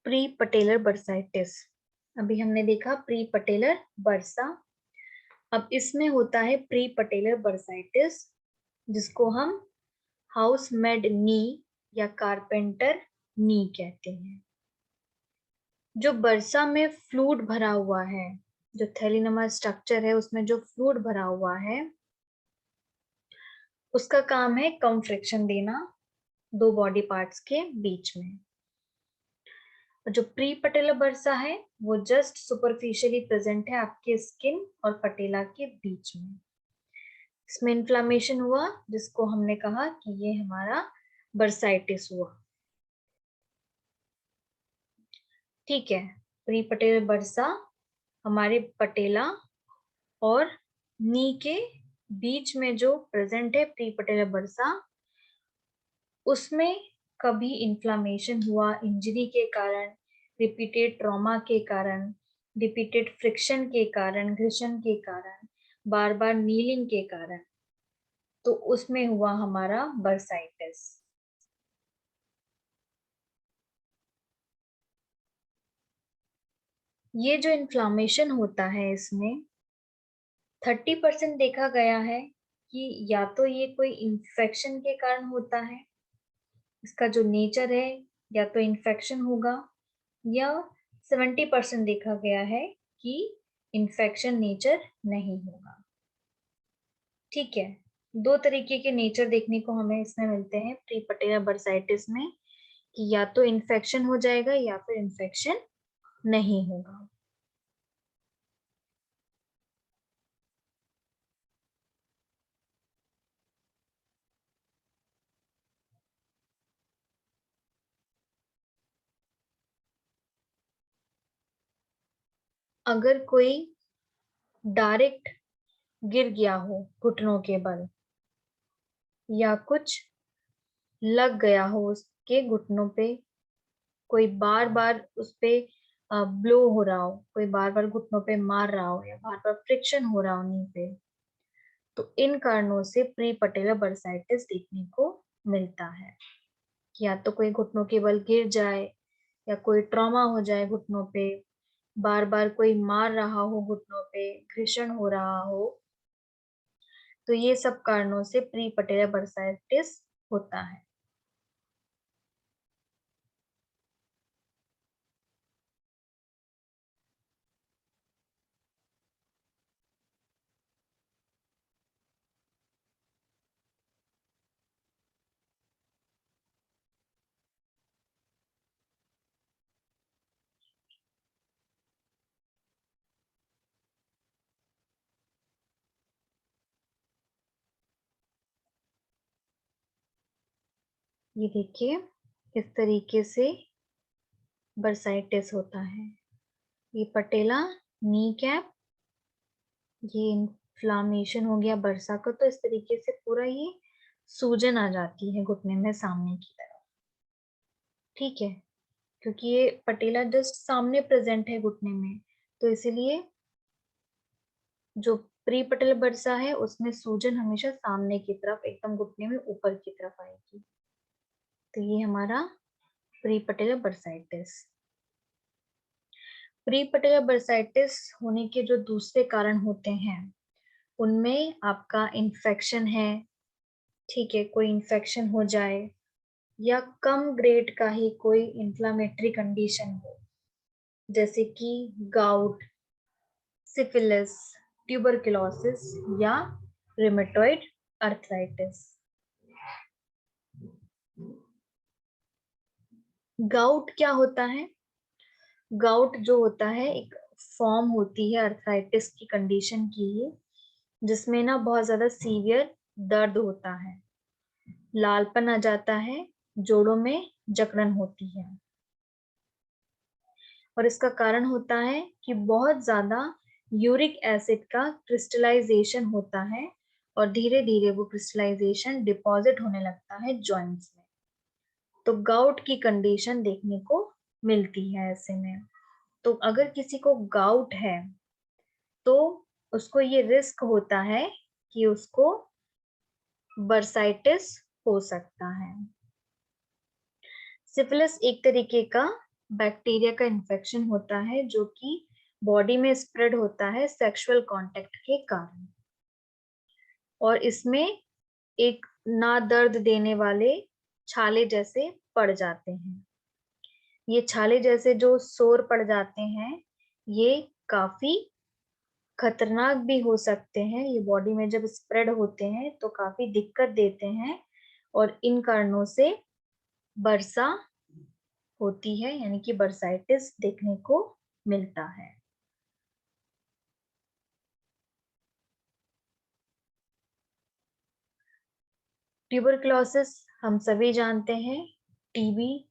प्री पटेलर बर्साइटिस, अभी हमने देखा प्री पटेलर बर्सा। अब इसमें होता है प्री पटेलर बर्साइटिस, जिसको हम हाउस मेड नी या कारपेंटर नी कहते हैं। जो बर्सा में फ्लूइड भरा हुआ है, जो थैलीनुमा स्ट्रक्चर है उसमें जो फ्लूइड भरा हुआ है, उसका काम है कम फ्रिक्शन देना दो बॉडी पार्ट्स के बीच में। और जो प्री पटेला बर्सा है वो जस्ट सुपरफिशियली प्रेजेंट है आपके स्किन और पटेला के बीच में। इसमें इन्फ्लामेशन हुआ, जिसको हमने कहा कि ये हमारा बर्साइटिस हुआ। ठीक है, प्री पटेला बर्सा हमारे पटेला और नी के बीच में जो प्रेजेंट है प्री पटेला बर्सा, उसमें कभी इन्फ्लामेशन हुआ इंजरी के कारण, रिपीटेड ट्रॉमा के कारण, रिपीटेड फ्रिक्शन के कारण, घर्षण के कारण, बार बार नीलिंग के कारण, तो उसमें हुआ हमारा बर्साइटिस। ये जो इन्फ्लामेशन होता है इसमें 30% देखा गया है कि या तो ये कोई इन्फेक्शन के कारण होता है, इसका जो नेचर है या तो इन्फेक्शन होगा, या 70% देखा गया है कि इन्फेक्शन नेचर नहीं होगा। ठीक है, दो तरीके के नेचर देखने को हमें इसमें मिलते हैं प्री पटेला बर्साइटिस में, कि या तो इन्फेक्शन हो जाएगा या फिर इन्फेक्शन नहीं होगा। अगर कोई डायरेक्ट गिर गया हो घुटनों के बल, या कुछ लग गया हो उसके घुटनों पे, कोई बार बार उस पे ब्लो हो रहा हो, कोई बार बार घुटनों पे मार रहा हो, या बार बार फ्रिक्शन हो रहा हो नी पे, तो इन कारणों से प्री पटेला बर्साइटिस देखने को मिलता है। या तो कोई घुटनों के बल गिर जाए, या कोई ट्रॉमा हो जाए घुटनों पे, बार बार कोई मार रहा हो घुटनों पे, घर्षण हो रहा हो, तो ये सब कारणों से प्री पटेला बर्साइटिस होता है। ये देखिए इस तरीके से बर्साइटिस होता है। ये पटेला नी कैप, ये इन्फ्लामेशन हो गया बरसा का, तो इस तरीके से पूरा ये सूजन आ जाती है घुटने में सामने की तरफ। ठीक है, क्योंकि ये पटेला जस्ट सामने प्रेजेंट है घुटने में, तो इसीलिए जो प्री पटेलर बर्सा है उसमें सूजन हमेशा सामने की तरफ एकदम घुटने में ऊपर की तरफ आएगी। तो ये हमारा pre patellar bursitis. Pre patellar bursitis होने के जो दूसरे कारण होते हैं उनमें आपका इन्फेक्शन है, ठीक है, कोई इन्फेक्शन हो जाए या कम ग्रेड का ही कोई इन्फ्लामेटरी कंडीशन हो, जैसे कि गाउट, सिफिलिस, ट्यूबरकुलोसिस या रिमेटॉइड अर्थराइटिस। गाउट क्या होता है? गाउट जो होता है एक फॉर्म होती है अर्थराइटिस की कंडीशन की ही, जिसमें ना बहुत ज्यादा सीवियर दर्द होता है, लालपन आ जाता है, जोड़ों में जकड़न होती है। और इसका कारण होता है कि बहुत ज्यादा यूरिक एसिड का क्रिस्टलाइजेशन होता है और धीरे धीरे वो क्रिस्टलाइजेशन डिपॉजिट होने लगता है जॉइंट्स में। तो गाउट की कंडीशन देखने को मिलती है ऐसे में। तो अगर किसी को गाउट है तो उसको ये रिस्क होता है कि उसको बर्साइटिस हो सकता है। सिफिलिस एक तरीके का बैक्टीरिया का इन्फेक्शन होता है जो कि बॉडी में स्प्रेड होता है सेक्सुअल कांटेक्ट के कारण, और इसमें एक ना दर्द देने वाले छाले जैसे पड़ जाते हैं। ये छाले जैसे जो सोर पड़ जाते हैं ये काफी खतरनाक भी हो सकते हैं। ये बॉडी में जब स्प्रेड होते हैं तो काफी दिक्कत देते हैं और इन कारणों से बर्सा होती है, यानी कि बर्साइटिस देखने को मिलता है। ट्यूबरकुलोसिस हम सभी जानते हैं। टीबी,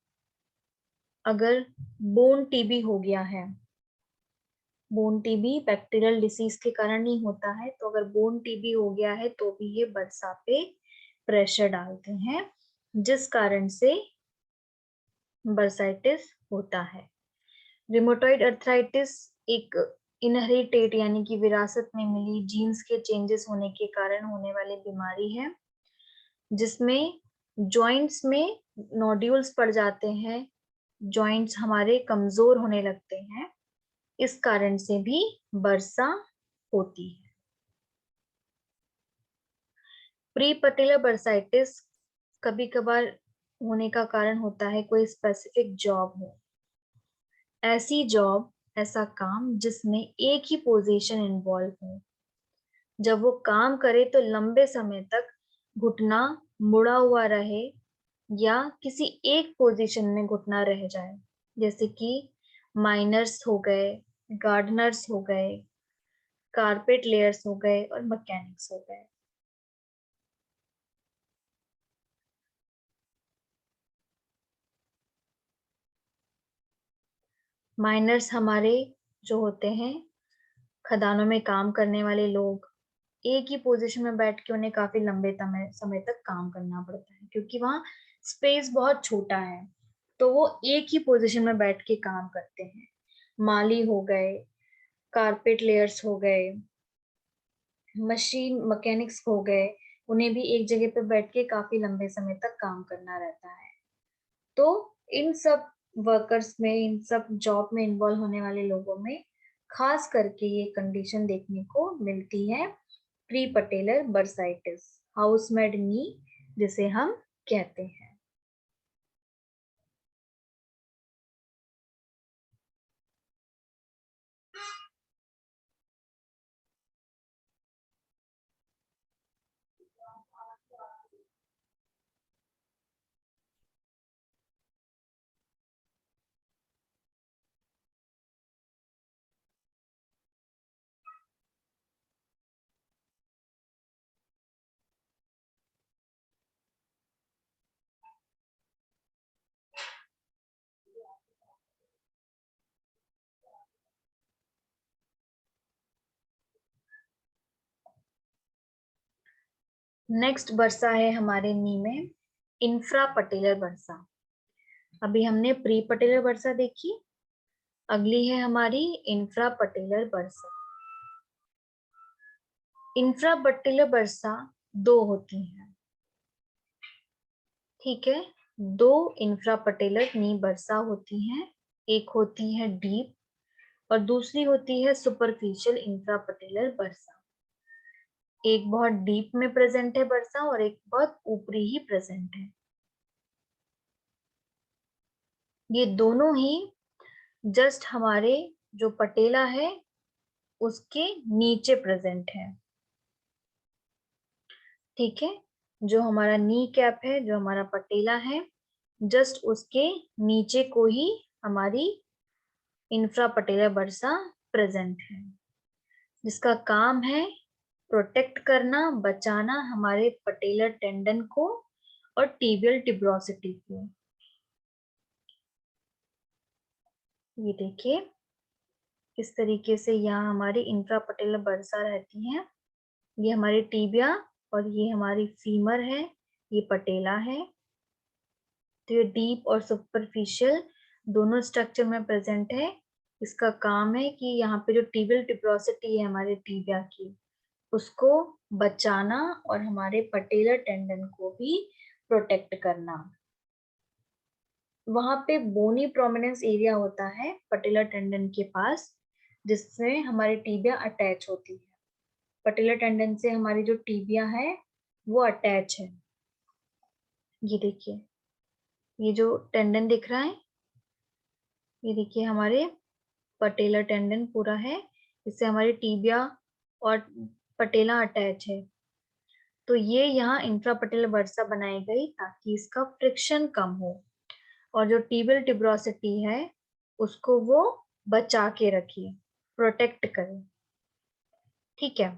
अगर बोन टीबी हो गया है, बोन टीबी बैक्टीरियल डिसीज के कारण नहीं होता है, तो अगर बोन टीबी हो गया है तो भी ये बर्सा पे प्रेशर डालते हैं, जिस कारण से बर्साइटिस होता है। रिमोटॉइड अर्थराइटिस एक इनहेरिटेड यानी कि विरासत में मिली जीन्स के चेंजेस होने के कारण होने वाली बीमारी है, जिसमें जॉइंट्स में नोड्यूल्स पड़ जाते हैं, जॉइंट्स हमारे कमजोर होने लगते हैं, इस कारण से भी बर्सा होती है। प्री पटेलर बर्साइटिस कभी कभार होने का कारण होता है कोई स्पेसिफिक जॉब हो, ऐसी जॉब, ऐसा काम जिसमें एक ही पोजीशन इन्वॉल्व हो। जब वो काम करे तो लंबे समय तक घुटना मुड़ा हुआ रहे या किसी एक पोजीशन में घुटना रह जाए, जैसे कि माइनर्स हो गए, गार्डनर्स हो गए, कारपेट लेयर्स हो गए और मैकेनिक्स हो गए। माइनर्स हमारे जो होते हैं खदानों में काम करने वाले लोग, एक ही पोजीशन में बैठ के उन्हें काफी लंबे समय तक काम करना पड़ता है क्योंकि वहां स्पेस बहुत छोटा है, तो वो एक ही पोजीशन में बैठ के काम करते हैं। माली हो गए, कारपेट लेयर्स हो गए, मशीन मैकेनिक्स हो गए, उन्हें भी एक जगह पे बैठ के काफी लंबे समय तक काम करना रहता है। तो इन सब वर्कर्स में, इन सब जॉब में इन्वॉल्व होने वाले लोगों में खास करके ये कंडीशन देखने को मिलती है, प्री पटेलर बर्साइटिस, हाउसमेड नी जिसे हम कहते हैं। नेक्स्ट बर्सा है हमारे नी में इंफ्रा पटेलर बर्सा। अभी हमने प्री पटेलर बर्सा देखी, अगली है हमारी इंफ्रा पटेलर बर्सा। इंफ्रापटिलर बर्सा दो होती हैं, ठीक है। दो इंफ्रापटिलर नी बर्सा होती हैं, एक होती है डीप और दूसरी होती है सुपरफिशियल इंफ्रापटिलर बर्सा। एक बहुत डीप में प्रेजेंट है बर्सा और एक बहुत ऊपरी ही प्रेजेंट है। ये दोनों ही जस्ट हमारे जो पटेला है उसके नीचे प्रेजेंट है, ठीक है। जो हमारा नी कैप है, जो हमारा पटेला है, जस्ट उसके नीचे को ही हमारी इंफ्रापटेलर बर्सा प्रेजेंट है, जिसका काम है प्रोटेक्ट करना, बचाना हमारे पटेलर टेंडन को और टिबियल टिब्रोसिटी को। ये देखिए किस तरीके से यहाँ हमारी इंफ्रापटेलर बर्सा रहती है। ये हमारी टीबिया और ये हमारी फीमर है, ये पटेला है। तो ये डीप और सुपरफिशियल दोनों स्ट्रक्चर में प्रेजेंट है। इसका काम है कि यहाँ पे जो टिबियल टिब्रोसिटी है हमारे टीबिया की, उसको बचाना और हमारे पटेलर टेंडन को भी प्रोटेक्ट करना। वहां पे बोनी प्रोमिनेंस एरिया होता है पटेलर टेंडन के पास, जिससे हमारी टीबिया अटैच होती है। पटेलर टेंडन से हमारी जो टीबिया है वो अटैच है। ये देखिए, ये जो टेंडन दिख रहा है, ये देखिए हमारे पटेलर टेंडन पूरा है, इससे हमारी टिबिया और पटेला अटैच है। तो ये यहाँ इंफ्रापटेलर बर्सा बनाई गई ताकि इसका फ्रिक्शन कम हो और जो टिबियल टिब्रोसिटी है उसको वो बचा के रखे, प्रोटेक्ट करे, ठीक है।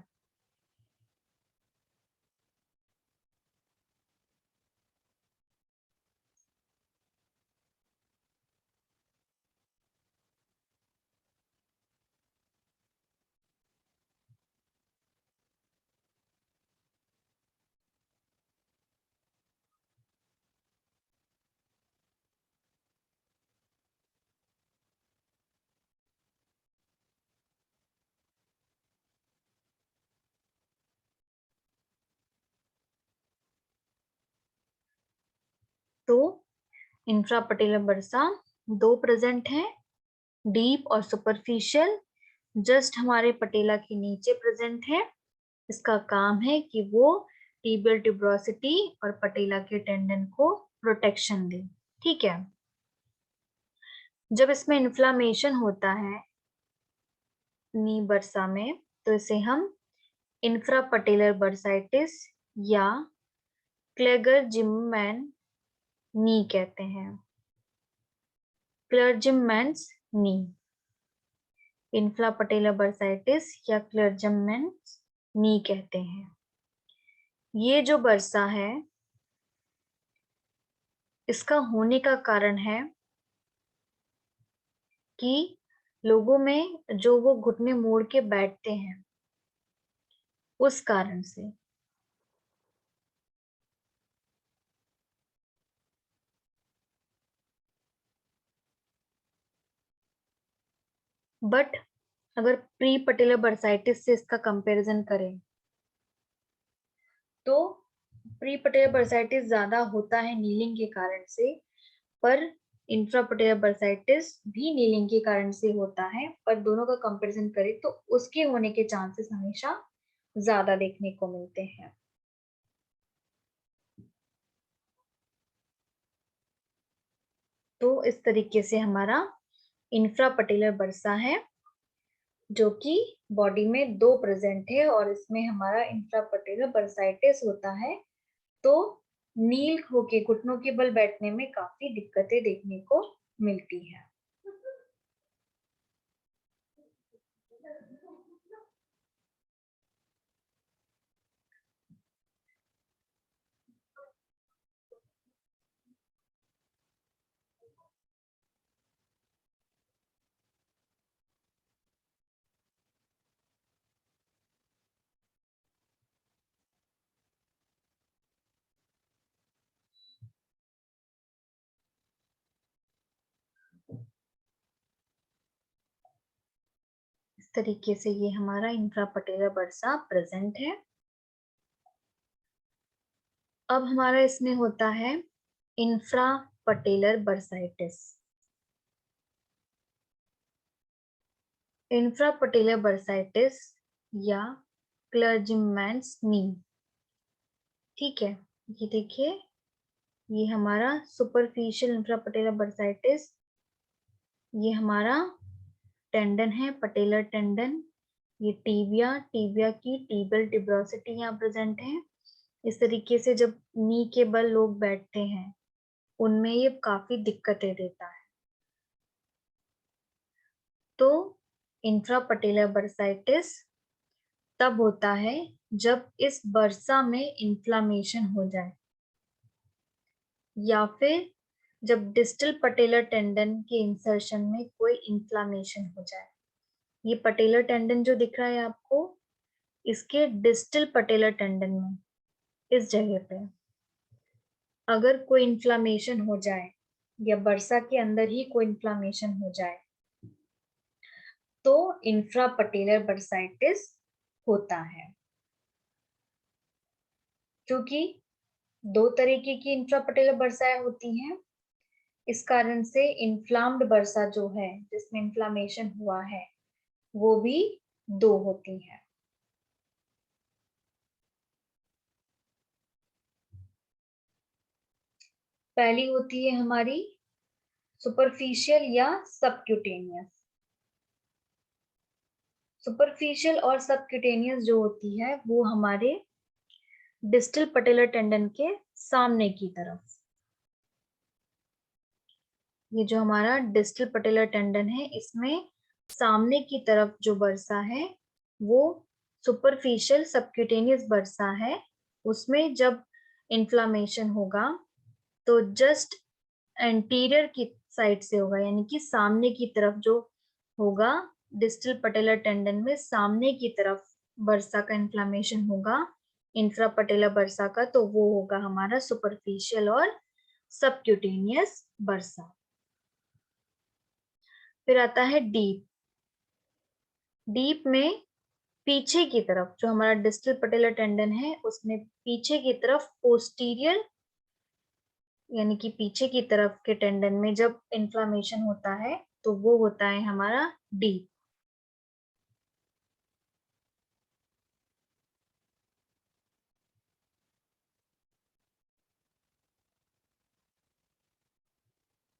तो इंफ्रापटेलर बर्सा दो प्रेजेंट है, डीप और सुपरफिशियल। जस्ट हमारे पटेला के नीचे प्रेजेंट है। इसका काम है कि वो टिबियल टिब्रोसिटी और पटेला के टेंडन को प्रोटेक्शन दे, ठीक है। जब इसमें इन्फ्लामेशन होता है नी बर्सा में, तो इसे हम इंफ्रापटेलर बर्साइटिस या क्लेगर-जिम्मैन नी कहते हैं। क्लर्जमैन्स नी, इंफ्रापटेलर बर्साइटिस या क्लर्जमैन्स नी कहते हैं। ये जो बर्सा है इसका होने का कारण है कि लोगों में जो वो घुटने मोड़ के बैठते हैं उस कारण से। बट अगर प्री पटेलर बर्साइटिस से इसका कंपैरिजन करें तो प्री पटेलर बर्साइटिस ज्यादा होता है नीलिंग के कारण से, पर इंफ्रापटेलर बर्साइटिस भी नीलिंग के कारण से होता है। पर दोनों का कंपैरिजन करें तो उसके होने के चांसेस हमेशा ज्यादा देखने को मिलते हैं। तो इस तरीके से हमारा इंफ्रापटेलर बर्सा है जो कि बॉडी में दो प्रेजेंट है और इसमें हमारा इंफ्रापटेलर बर्साइटिस होता है। तो नील होके घुटनों के बल बैठने में काफी दिक्कतें देखने को मिलती है। इस तरीके से ये हमारा इंफ्रापटेलर बर्सा प्रेजेंट है। अब हमारा इसमें होता है इंफ्रापटेलर बर्साइटिस। इंफ्रापटेलर बर्साइटिस या क्लर्जिमैन्स नी, ठीक है। ये देखिए, ये हमारा सुपरफिशियल इंफ्रापटेलर बर्साइटिस, ये हमारा टेंडन है, पटेलर टेंडन। ये टीबिया, टीबिया की टीबियल टिब्रोसिटी यहाँ प्रेजेंट है। इस तरीके से जब नी के बल लोग बैठते हैं उनमें ये काफी दिक्कतें देता है। तो इंफ्रापटेलर बर्साइटिस तब होता है जब इस बर्सा में इन्फ्लामेशन हो जाए, या फिर जब डिस्टल पटेलर टेंडन के इंसर्शन में कोई इन्फ्लामेशन हो जाए। ये पटेलर टेंडन जो दिख रहा है आपको, इसके डिस्टल पटेलर टेंडन में इस जगह पे अगर कोई इन्फ्लामेशन हो जाए या बर्सा के अंदर ही कोई इन्फ्लामेशन हो जाए तो इंफ्रापटेलर बर्साइटिस होता है। क्योंकि दो तरीके की इंफ्रापटेलर बर्साएं होती हैं, इस कारण से इन्फ्लाम्ड बर्सा जो है जिसमें इन्फ्लामेशन हुआ है वो भी दो होती है। पहली होती है हमारी सुपरफिशियल या सबक्यूटेनियस। सुपरफिशियल और सबक्यूटेनियस जो होती है वो हमारे डिस्टल पटेलर टेंडन के सामने की तरफ, ये जो हमारा डिस्टल पटेलर टेंडन है इसमें सामने की तरफ जो बर्सा है वो सुपरफिशियल सबक्यूटेनियस बर्सा है। उसमें जब इन्फ्लामेशन होगा तो जस्ट एंटीरियर की साइड से होगा, यानी कि सामने की तरफ जो होगा डिस्टल पटेलर टेंडन में सामने की तरफ बर्सा का इन्फ्लामेशन होगा इंफ्रापटेलर बर्सा का, तो वो होगा हमारा सुपरफिशियल और सबक्यूटेनियस बर्सा। फिर आता है डीप। डीप में पीछे की तरफ जो हमारा डिस्टल पटेलर टेंडन है उसमें पीछे की तरफ पोस्टीरियर, यानी कि पीछे की तरफ के टेंडन में जब इन्फ्लामेशन होता है तो वो होता है हमारा डीप।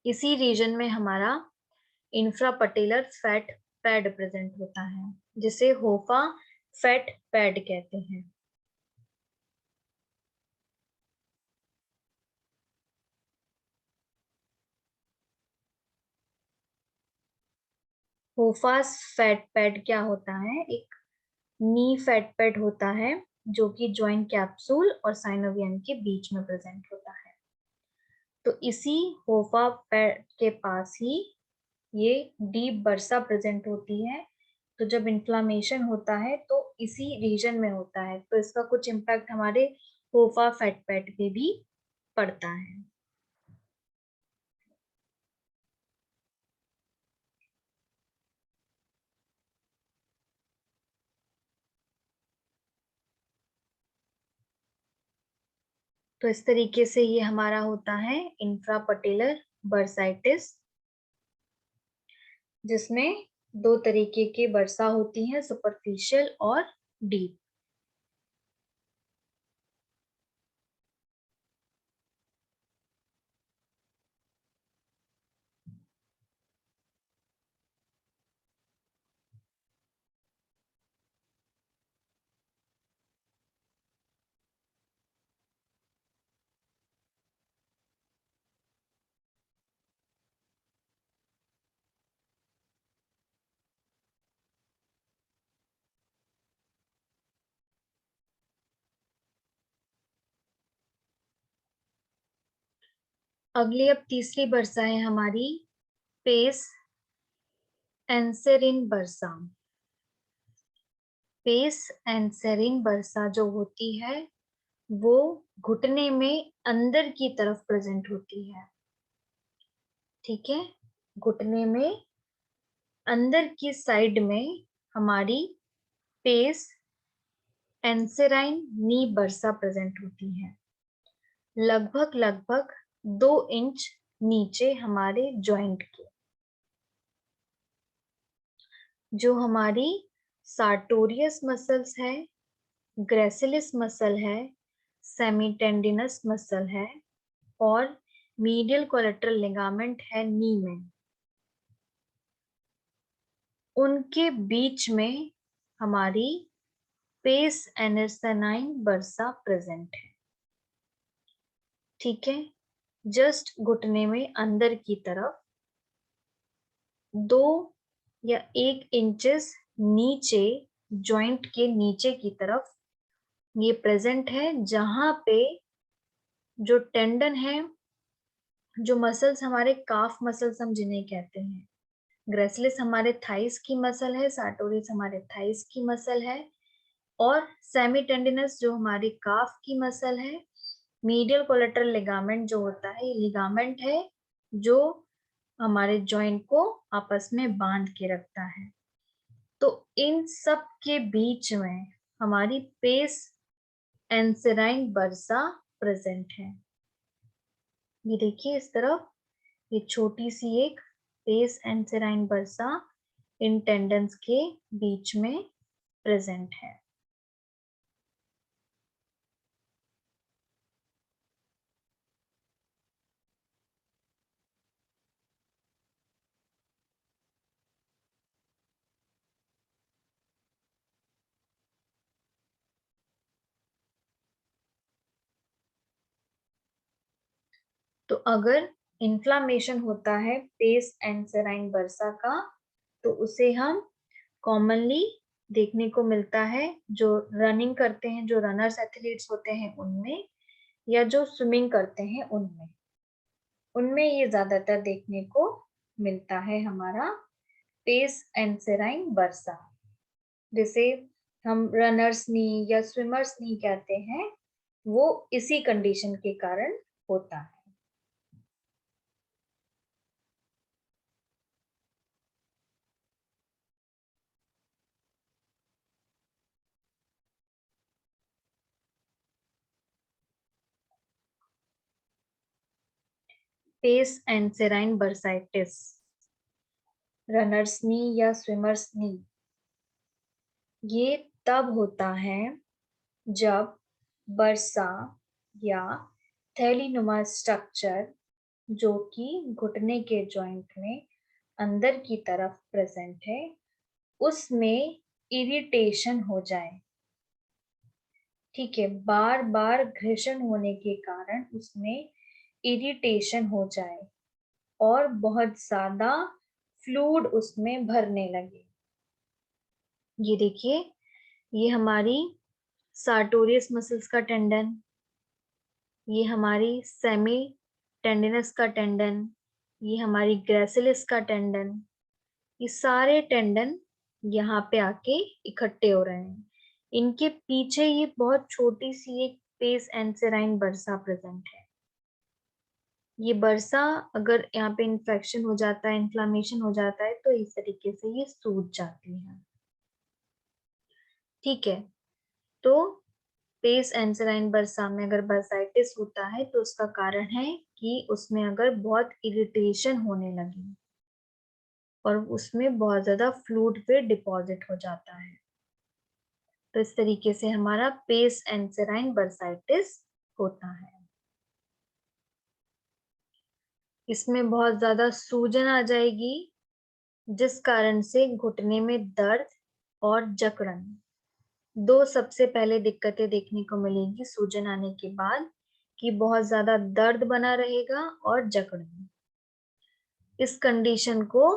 इसी रीजन में हमारा इंफ्रापटेलर फैट पैड प्रेजेंट होता है जिसे होफा फैट पैड कहते हैं। होफास फैट पैड क्या होता है? एक नी फैट पैड होता है जो कि जॉइंट कैप्सूल और साइनोवियम के बीच में प्रेजेंट होता है। तो इसी होफा पैड के पास ही ये डीप बर्सा प्रेजेंट होती है। तो जब इन्फ्लामेशन होता है तो इसी रीजन में होता है, तो इसका कुछ इम्पैक्ट हमारे होफा फैट पैड पे भी पड़ता है। तो इस तरीके से ये हमारा होता है इंफ्रापटेलर बर्साइटिस, जिसमें दो तरीके की बर्सा होती हैं, सुपरफिशियल और डीप। अगली अब तीसरी बर्सा है हमारी पेस एंसेरिन बर्सा। पेस एंसेरिन बर्सा जो होती है वो घुटने में अंदर की तरफ प्रेजेंट होती है, ठीक है। घुटने में अंदर की साइड में हमारी पेस एंसेराइन नी बर्सा प्रेजेंट होती है, लगभग 2 इंच नीचे हमारे जॉइंट के। जो हमारी सार्टोरियस मसल्स है, ग्रेसिलिस मसल है, सेमीटेंडिनस मसल है और मीडियल कोलेटरल लिगामेंट है नी में, उनके बीच में हमारी पेस एंसेराइन बर्सा प्रेजेंट है। ठीक है, जस्ट घुटने में अंदर की तरफ 2 या 1 इंचेस नीचे, जॉइंट के नीचे की तरफ ये प्रेजेंट है, जहां पे जो टेंडन है, जो मसल्स हमारे काफ मसल्स हम जिन्हें कहते हैं, ग्रेसिलिस हमारे थाइस की मसल है, सार्टोरियस हमारे थाइस की मसल है और सेमीटेंडिनस जो हमारी काफ की मसल है, मीडियल कोलेटरल लिगामेंट जो होता है, ये लिगामेंट है जो हमारे जॉइंट को आपस में बांध के रखता है। तो इन सब के बीच में हमारी पेस एंसेराइन बर्सा प्रेजेंट है। ये देखिए इस तरफ, ये छोटी सी एक पेस एंसेराइन बर्सा इन टेंडन्स के बीच में प्रेजेंट है। तो अगर इन्फ्लामेशन होता है पेस एंसेराइन बर्सा का, तो उसे हम कॉमनली देखने को मिलता है जो रनिंग करते हैं, जो रनर्स एथलीट्स होते हैं उनमें, या जो स्विमिंग करते हैं उनमें, उनमें ये ज्यादातर देखने को मिलता है हमारा पेस एंसेराइन बर्सा। जिसे हम रनर्स नी या स्विमर्स नी कहते हैं, वो इसी कंडीशन के कारण होता है। पेस एंसेराइन बर्साइटिस, रनर्स नी या स्विमर्स नी, ये तब होता है जब बर्सा या थैलीनुमा स्ट्रक्चर जो कि घुटने के जॉइंट में अंदर की तरफ प्रेजेंट है, उसमें इरिटेशन हो जाए। ठीक है, बार बार घर्षण होने के कारण उसमें इरिटेशन हो जाए और बहुत ज्यादा फ्लूइड उसमें भरने लगे। ये देखिए, ये हमारी सार्टोरियस मसल्स का टेंडन, ये हमारी सेमी टेंडिनस का टेंडन, ये हमारी ग्रेसिलिस का टेंडन, ये सारे टेंडन यहाँ पे आके इकट्ठे हो रहे हैं। इनके पीछे ये बहुत छोटी सी एक पेस एंसेराइन बर्सा प्रेजेंट है। ये बर्सा अगर यहाँ पे इन्फेक्शन हो जाता है, इन्फ्लामेशन हो जाता है, तो इस तरीके से ये सूज जाती है। ठीक है, तो पेस एंसेराइन बर्सा में अगर बर्साइटिस होता है तो उसका कारण है कि उसमें अगर बहुत इरिटेशन होने लगे और उसमें बहुत ज्यादा फ्लूइड पे डिपॉजिट हो जाता है, तो इस तरीके से हमारा पेस एंसेराइन बर्साइटिस होता है। इसमें बहुत ज्यादा सूजन आ जाएगी, जिस कारण से घुटने में दर्द और जकड़न, दो सबसे पहले दिक्कतें देखने को मिलेगी सूजन आने के बाद, कि बहुत ज्यादा दर्द बना रहेगा और जकड़न। इस कंडीशन को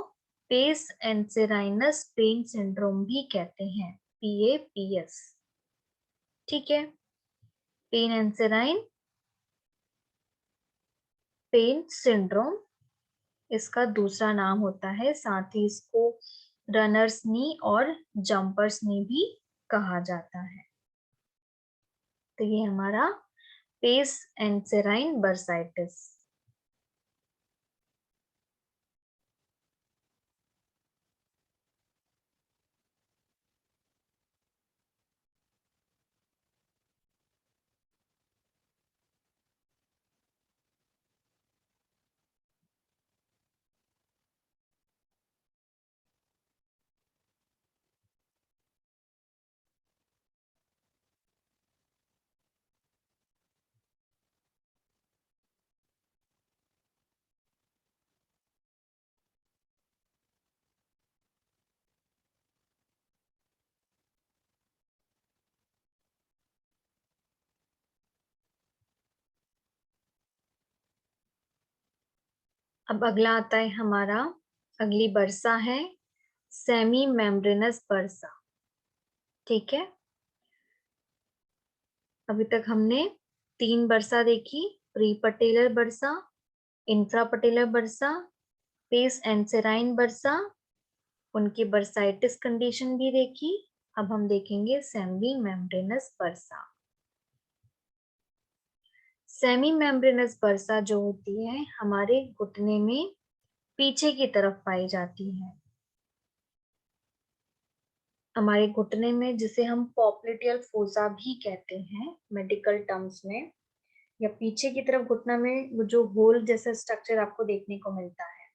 पेस एंसेराइनस पेन सिंड्रोम भी कहते हैं, PAPS। ठीक है, पेन एंसेराइन पेन सिंड्रोम इसका दूसरा नाम होता है, साथ ही इसको रनर्स नी और जंपर्स नी भी कहा जाता है। तो ये हमारा पेस एंसेराइन बर्साइटिस। अब अगला आता है हमारा, अगली बरसा है सेमी मेम्ब्रेनस बरसा। ठीक है, अभी तक हमने 3 बरसा देखी, प्री पटेलर बरसा, इंफ्रा पटेलर बरसा, पेस एंसेराइन बरसा, उनकी बरसाइटिस कंडीशन भी देखी। अब हम देखेंगे सेमी मेम्ब्रेनस बरसा। सेमी मेम्ब्रेनस बरसा जो होती है हमारे घुटने में पीछे की तरफ पाई जाती है। हमारे घुटने में, जिसे हम पॉप्लिटियल फोसा भी कहते हैं मेडिकल टर्म्स में, या पीछे की तरफ घुटना में वो जो होल जैसा स्ट्रक्चर आपको देखने को मिलता है,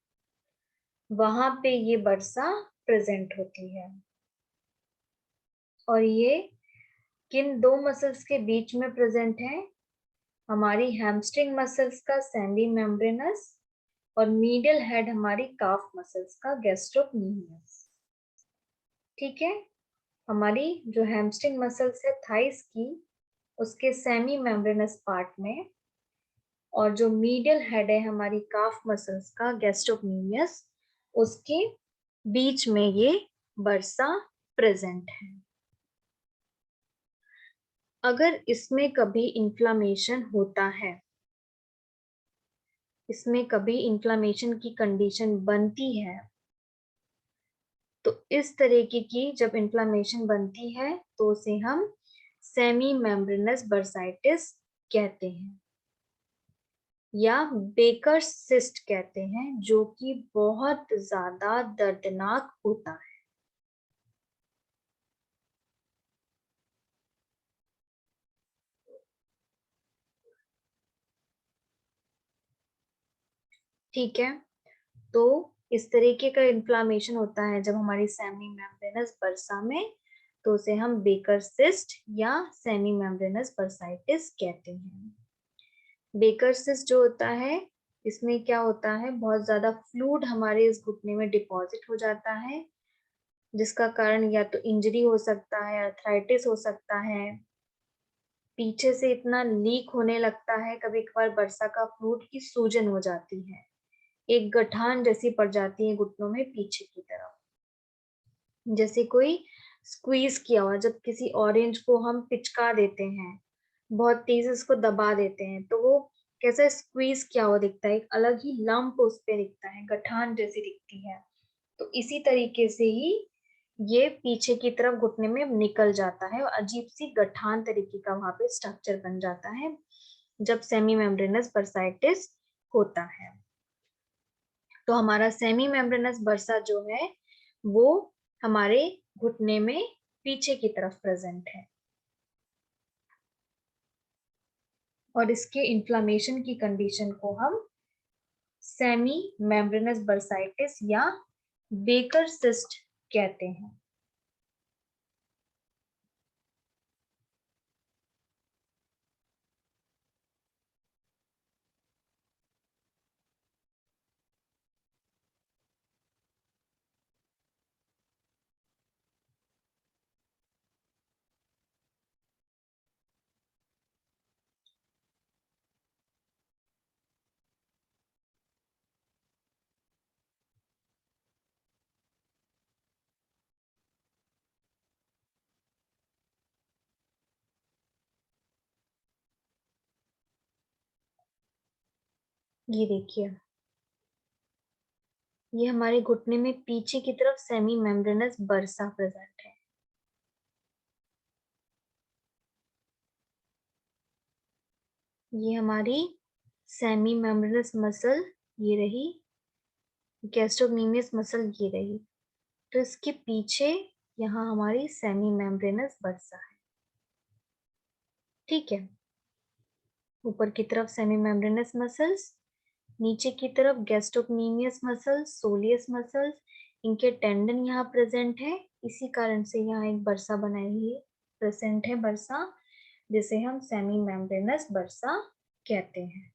वहां पे ये बरसा प्रेजेंट होती है। और ये किन 2 मसल्स के बीच में प्रेजेंट है? हमारी हैमस्ट्रिंग मसल्स का सेमी मेम्ब्रेनस और मीडियल हेड हमारी काफ मसल्स का गैस्ट्रोक्नीमियस। ठीक है, हमारी जो हैमस्ट्रिंग मसल्स है थाइस की, उसके सेमी मेम्ब्रेनस पार्ट में, और जो मीडियल हेड है हमारी काफ मसल्स का गैस्ट्रोक्नीमियस, उसके बीच में ये बरसा प्रेजेंट है। अगर इसमें कभी इन्फ्लामेशन होता है, इसमें कभी इन्फ्लामेशन की कंडीशन बनती है, तो इस तरीके की जब इन्फ्लामेशन बनती है तो उसे हम सेमी मेम्ब्रेनस बर्साइटिस कहते हैं, या बेकर सिस्ट कहते हैं, जो कि बहुत ज्यादा दर्दनाक होता है। ठीक है, तो इस तरीके का इन्फ्लामेशन होता है जब हमारी सेमी मेम्ब्रेनस बर्सा में, तो उसे हम बेकर सिस्ट या सेमी मेम्ब्रेनस बर्साइटिस कहते हैं। बेकर सिस्ट जो होता है, इसमें क्या होता है, बहुत ज्यादा फ्लूइड हमारे इस घुटने में डिपॉजिट हो जाता है, जिसका कारण या तो इंजरी हो सकता है, अर्थराइटिस हो सकता है, पीछे से इतना लीक होने लगता है कभी कभार बरसा का फ्लूइड की सूजन हो जाती है, एक गठान जैसी पड़ जाती है घुटनों में पीछे की तरफ, जैसे कोई स्क्वीज किया हुआ। जब किसी ऑरेंज को हम पिचका देते हैं, बहुत तेज उसको दबा देते हैं, तो वो कैसा स्क्वीज किया हुआ दिखता है, एक अलग ही लंप उस पे दिखता है, गठान जैसी दिखती है। तो इसी तरीके से ही ये पीछे की तरफ घुटने में निकल जाता है और अजीब सी गठान तरीके का वहां पे स्ट्रक्चर बन जाता है जब सेमी मेम्ब्रेनस बर्साइटिस होता है। तो हमारा सेमी मेम्ब्रेनस बर्सा जो है वो हमारे घुटने में पीछे की तरफ प्रेजेंट है, और इसके इन्फ्लामेशन की कंडीशन को हम सेमी मेम्ब्रेनस बर्साइटिस या बेकर सिस्ट कहते हैं। ये देखिए, ये हमारे घुटने में पीछे की तरफ सेमी मेम्ब्रेनस बर्सा प्रेजेंट है। ये हमारी सेमी मेम्ब्रेनस मसल ये रही, गैस्ट्रोक्नीमियस मसल ये रही, तो इसके पीछे यहाँ हमारी सेमी मेम्ब्रेनस बर्सा है। ठीक है, ऊपर की तरफ सेमी मेम्ब्रेनस मसल्स, नीचे की तरफ गैस्ट्रोक्नीमियस मसल्स, सोलियस मसल्स, इनके टेंडन यहाँ प्रेजेंट है, इसी कारण से यहाँ एक बर्सा बनाई हुई प्रेजेंट है बर्सा, जिसे हम सेमी मेम्ब्रेनस बर्सा कहते हैं।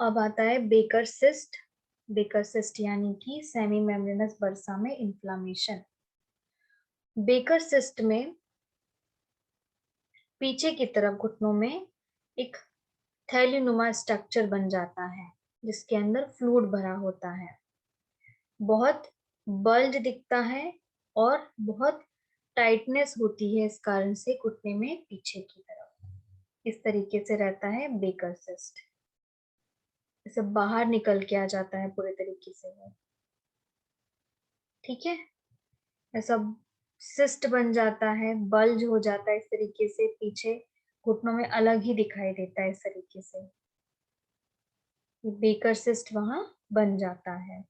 अब आता है बेकर सिस्ट। बेकर सिस्ट यानी कि सेमी मेम्ब्रेनस बर्सा में इन्फ्लामेशन। बेकर सिस्ट में पीछे की तरफ घुटनों में एक थैलीनुमा स्ट्रक्चर बन जाता है जिसके अंदर फ्लूइड भरा होता है, बहुत बल्ज दिखता है और बहुत टाइटनेस होती है इस कारण से घुटने में पीछे की तरफ। इस तरीके से रहता है बेकर सिस्ट। इसे बाहर निकल के आ जाता है पूरे तरीके से वो, ठीक है। ऐसा सिस्ट बन जाता है, बल्ज हो जाता है इस तरीके से, पीछे घुटनों में अलग ही दिखाई देता है इस तरीके से। ये बेकर सिस्ट वहां बन जाता है।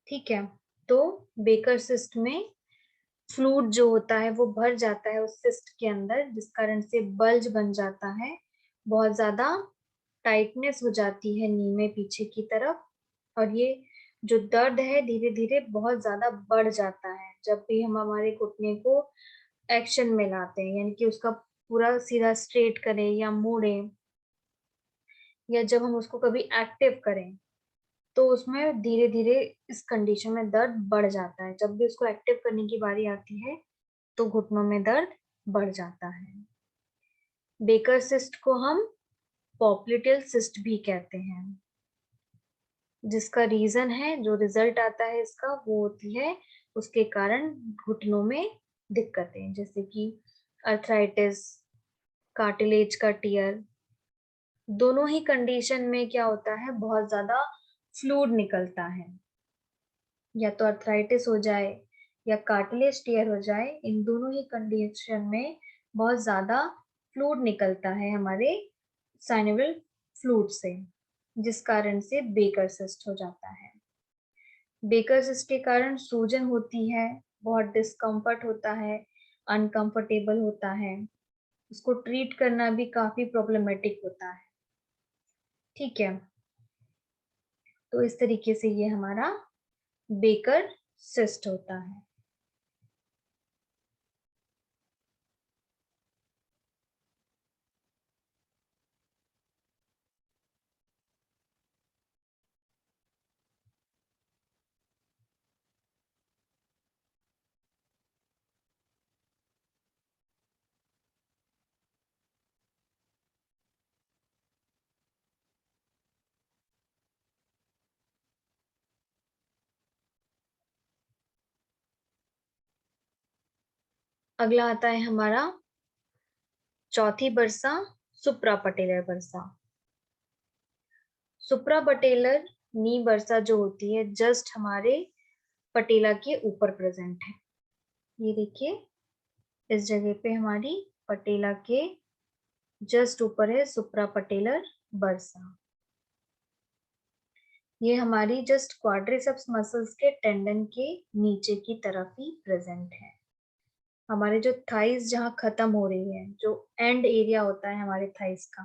ठीक है, तो बेकर सिस्ट में फ्लूइड जो होता है वो भर जाता है उस सिस्ट के अंदर, जिस कारण से बल्ज बन जाता है, बहुत ज्यादा टाइटनेस हो जाती है नी में पीछे की तरफ, और ये जो दर्द है धीरे धीरे बहुत ज्यादा बढ़ जाता है जब भी हम हमारे घुटने को एक्शन में लाते हैं, यानी कि उसका पूरा सीधा स्ट्रेट करें या मोड़ें, या जब हम उसको कभी एक्टिव करें तो उसमें धीरे धीरे इस कंडीशन में दर्द बढ़ जाता है। जब भी उसको एक्टिव करने की बारी आती है तो घुटनों में दर्द बढ़ जाता है। बेकर सिस्ट को हम पॉप्लिटेल सिस्ट भी कहते हैं, जिसका रीजन है, जो रिजल्ट आता है इसका, वो होती है उसके कारण घुटनों में दिक्कतें, जैसे कि अर्थराइटिस, कार्टिलेज का टियर। दोनों ही कंडीशन में क्या होता है, बहुत ज्यादा फ्लूइड निकलता है, या तो अर्थराइटिस हो जाए या कार्टिलेज टियर हो जाए, इन दोनों ही कंडीशन में बहुत ज्यादा फ्लूइड निकलता है हमारे साइनोवियल फ्लूइड से, जिस कारण से बेकर सिस्ट हो जाता है। बेकर सिस्ट के कारण सूजन होती है, बहुत डिस्कम्फर्ट होता है, अनकंफर्टेबल होता है, उसको ट्रीट करना भी काफी प्रॉब्लमेटिक होता है, ठीक है। तो इस तरीके से ये हमारा बेकर सिस्ट होता है। अगला आता है हमारा चौथी बरसा, सुप्रापटेलर बरसा। सुप्रापटेलर नी बरसा जो होती है जस्ट हमारे पटेला के ऊपर प्रेजेंट है। ये देखिए, इस जगह पे हमारी पटेला के जस्ट ऊपर है सुप्रापटेलर बरसा। ये हमारी जस्ट क्वाड्रिसेप्स मसल्स के टेंडन के नीचे की तरफ ही प्रेजेंट है। हमारे जो थाइस जहाँ खत्म हो रही है, जो एंड एरिया होता है हमारे थाइस का,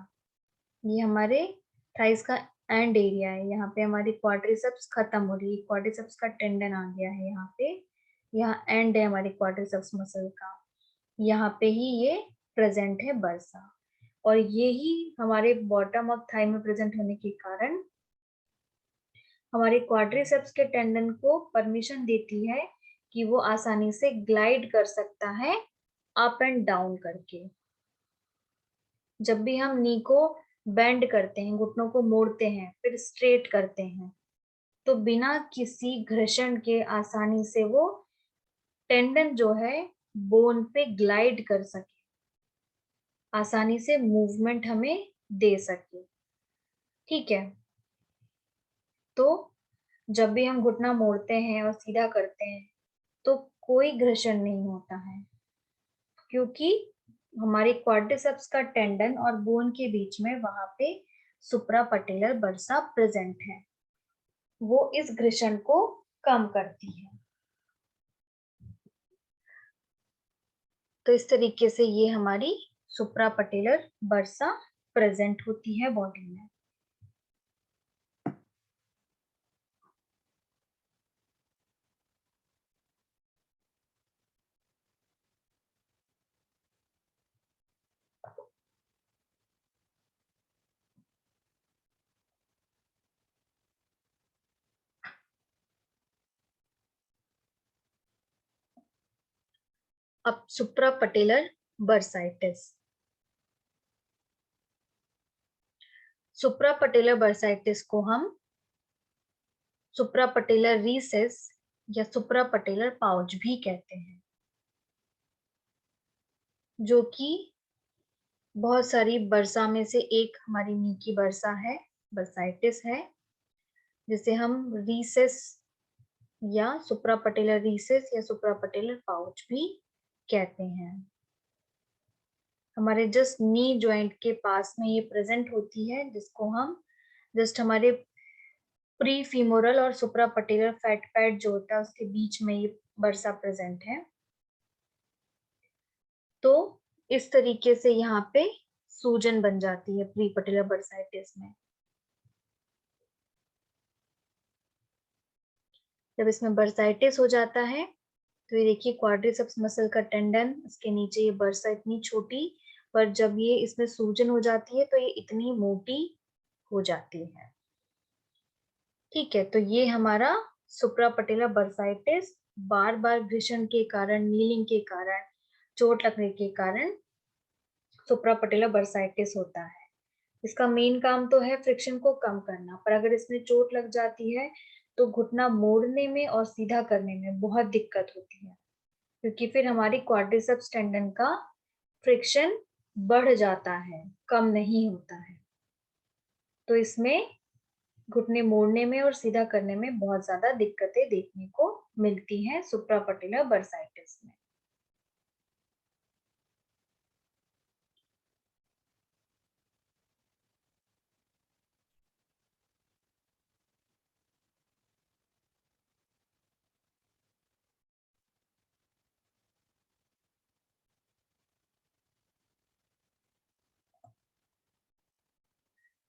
ये हमारे थाइस का एंड एरिया है। यहाँ पे हमारी क्वाड्रिसेप्स खत्म हो रही है, क्वाड्रिसेप्स का टेंडन आ गया है यहाँ पे, यहाँ एंड है हमारी क्वाड्रिसेप्स मसल का, यहाँ पे ही ये प्रेजेंट है बरसा। और ये ही हमारे बॉटम ऑफ थाई में प्रेजेंट होने के कारण हमारे क्वाड्रिसेप्स के टेंडन को परमिशन देती है कि वो आसानी से ग्लाइड कर सकता है अप एंड डाउन करके। जब भी हम नी को बेंड करते हैं, घुटनों को मोड़ते हैं, फिर स्ट्रेट करते हैं, तो बिना किसी घर्षण के आसानी से वो टेंडन जो है बोन पे ग्लाइड कर सके, आसानी से मूवमेंट हमें दे सके, ठीक है। तो जब भी हम घुटना मोड़ते हैं और सीधा करते हैं तो कोई घर्षण नहीं होता है, क्योंकि हमारे क्वाड्रिसेप्स का टेंडन और बोन के बीच में वहां पे सुप्रापटेलर बर्सा प्रेजेंट है, वो इस घर्षण को कम करती है। तो इस तरीके से ये हमारी सुप्रापटेलर बर्सा प्रेजेंट होती है बॉडी में। अब सुप्रापटेलर बर्साइटिस। सुप्रापटेलर बर्साइटिस को हम सुप्रापटेलर रीसेस या सुप्रापटेलर पाउच भी कहते हैं, जो कि बहुत सारी बर्सा में से एक हमारी नी की बर्सा है, बर्साइटिस है, जिसे हम रीसेस या सुप्रापटेलर रीसेस या सुप्रापटेलर पाउच भी कहते हैं। हमारे जस्ट नी जॉइंट के पास में ये प्रेजेंट होती है, जिसको हम जस्ट हमारे प्री फीमोरल और सुप्रापटेलर फैट पैड जो होता है उसके बीच में ये बर्सा प्रेजेंट है। तो इस तरीके से यहाँ पे सूजन बन जाती है प्री पटेलर बर्साइटिस में। जब इसमें बर्साइटिस हो जाता है तो ये देखिए क्वाड्रिसेप्स मसल का टेंडन, उसके नीचे ये बर्सा इतनी छोटी, पर जब ये इसमें सूजन हो जाती है तो ये इतनी मोटी हो जाती है। ठीक है, तो ये हमारा सुप्रापटेलर बर्साइटिस बार बार घर्षण के कारण, नीलिंग के कारण, चोट लगने के कारण सुप्रापटेलर बर्साइटिस होता है। इसका मेन काम तो है फ्रिक्शन को कम करना, पर अगर इसमें चोट लग जाती है तो घुटना मोड़ने में और सीधा करने में बहुत दिक्कत होती है, क्योंकि फिर हमारी क्वाड्रिसेप्स टेंडन का फ्रिक्शन बढ़ जाता है, कम नहीं होता है। तो इसमें घुटने मोड़ने में और सीधा करने में बहुत ज्यादा दिक्कतें देखने को मिलती हैं सुप्रापटेलर बर्साइटिस में।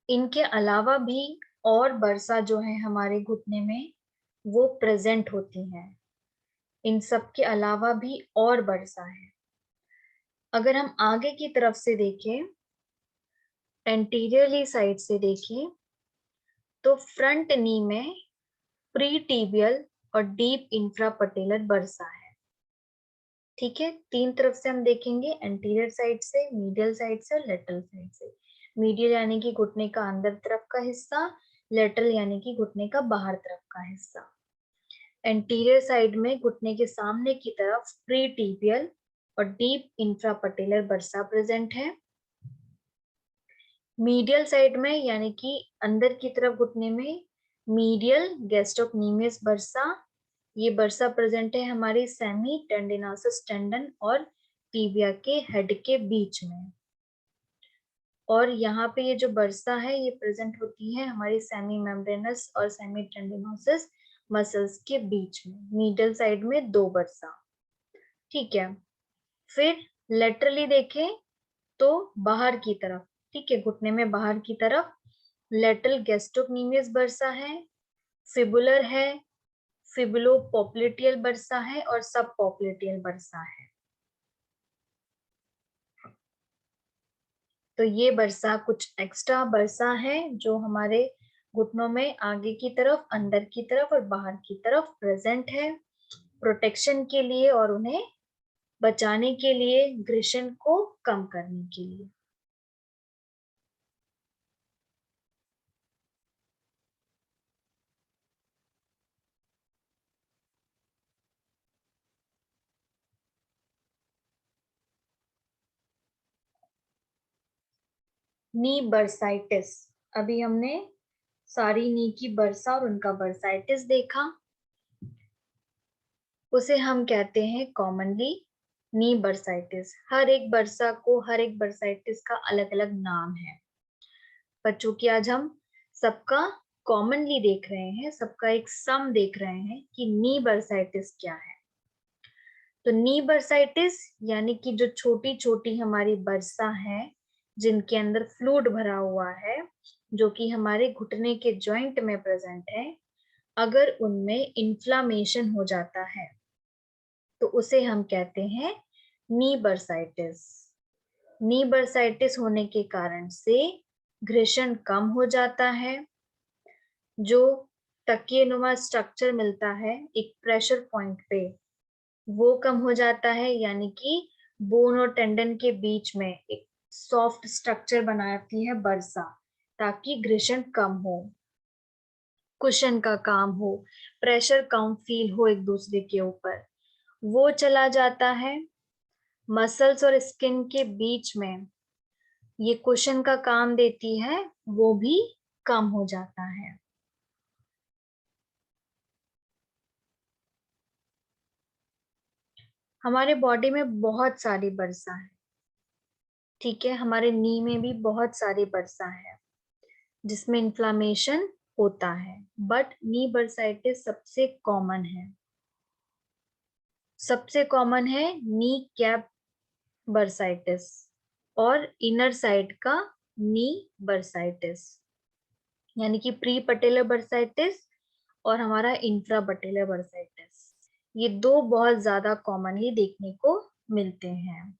इनके अलावा भी और बर्सा जो है हमारे घुटने में वो प्रेजेंट होती हैं। इन सब के अलावा भी और बर्सा है। अगर हम आगे की तरफ से देखें, एंटीरियरली साइड से देखें, तो फ्रंट नी में प्री टिबियल और डीप इंफ्रापटेलर बर्सा है। ठीक है, तीन तरफ से हम देखेंगे, एंटीरियर साइड से, मीडियल साइड से और लेटरल साइड से। मीडियल यानी कि घुटने का अंदर तरफ का हिस्सा, लेटरल यानी कि घुटने का बाहर तरफ का हिस्सा। एंटीरियर साइड में घुटने के सामने की तरफ प्री टिबियल और डीप इंफ्रापटेलर बर्सा प्रेजेंट है। मीडियल साइड में यानी कि अंदर की तरफ घुटने में मीडियल गैस्ट्रोक्नीमियस बर्सा, ये बर्सा प्रेजेंट है हमारी सेमी टेंडिनोसस टेंडन और टीबिया के हेड के बीच में। और यहाँ पे ये जो बर्सा है ये प्रेजेंट होती है हमारी सेमी मेम्ब्रेनस और सेमी टेंडिनोसस मसल्स के बीच में। मिडल साइड में दो बर्सा। ठीक है, फिर लेटरली देखें तो बाहर की तरफ, ठीक है, घुटने में बाहर की तरफ लेटरल गैस्ट्रोक्नीमियस बर्सा है, फिबुलर है, फिबुलो पॉप्लिटियल बर्सा है और सब पॉप्लिटियल बर्सा है। तो ये बर्सा कुछ एक्स्ट्रा बर्सा है जो हमारे घुटनों में आगे की तरफ, अंदर की तरफ और बाहर की तरफ प्रेजेंट है, प्रोटेक्शन के लिए और उन्हें बचाने के लिए, घर्षण को कम करने के लिए। नी बर्साइटिस, अभी हमने सारी नी की बर्सा और उनका बर्साइटिस देखा, उसे हम कहते हैं कॉमनली नी बर्साइटिस। हर एक बर्सा को, हर एक बर्साइटिस का अलग अलग नाम है, पर चूंकि आज हम सबका कॉमनली देख रहे हैं, सबका एक सम देख रहे हैं कि नी बर्साइटिस क्या है। तो नी बर्साइटिस यानी कि जो छोटी छोटी हमारी बर्सा है जिनके अंदर फ्लूइड भरा हुआ है, जो कि हमारे घुटने के जॉइंट में प्रेजेंट है, अगर उनमें इन्फ्लामेशन हो जाता है तो उसे हम कहते हैं नी बर्साइटिस। नी बर्साइटिस होने के कारण से घर्षण कम हो जाता है, जो तकिए नुमा स्ट्रक्चर मिलता है एक प्रेशर पॉइंट पे, वो कम हो जाता है, यानी कि बोन और टेंडन के बीच में एक सॉफ्ट स्ट्रक्चर बनाती है बर्सा, ताकि घर्षण कम हो, कुशन का काम हो, प्रेशर कम फील हो एक दूसरे के ऊपर। वो चला जाता है मसल्स और स्किन के बीच में, ये कुशन का काम देती है, वो भी कम हो जाता है। हमारे बॉडी में बहुत सारी बर्सा है, ठीक है, हमारे नी में भी बहुत सारी बर्सा है जिसमें इन्फ्लामेशन होता है, बट नी बर्साइटिस सबसे कॉमन है। सबसे कॉमन है नी कैप बर्साइटिस और इनर साइड का नी बर्साइटिस, यानी कि प्री पटेलर बर्साइटिस और हमारा इंफ्रा पटेलर बर्साइटिस, ये दो बहुत ज्यादा कॉमनली देखने को मिलते हैं।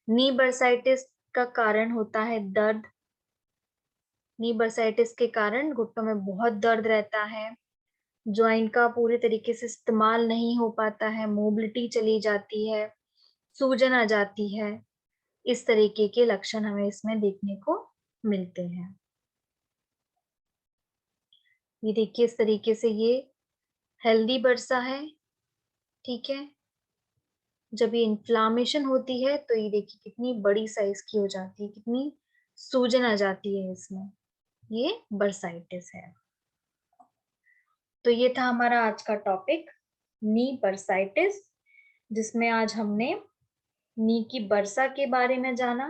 नी बर्साइटिस का कारण होता है दर्द। नी बर्साइटिस के कारण घुटनों में बहुत दर्द रहता है, जॉइंट का पूरे तरीके से इस्तेमाल नहीं हो पाता है, मोबिलिटी चली जाती है, सूजन आ जाती है। इस तरीके के लक्षण हमें इसमें देखने को मिलते हैं। ये देखिए, इस तरीके से ये हेल्दी बर्सा है, ठीक है। जब ये इन्फ्लामेशन होती है तो ये देखिए कितनी बड़ी साइज की हो जाती है, कितनी सूजन आ जाती है इसमें, ये बर्साइटिस है। तो ये था हमारा आज का टॉपिक, नी बर्साइटिस, जिसमें आज हमने नी की बर्सा के बारे में जाना,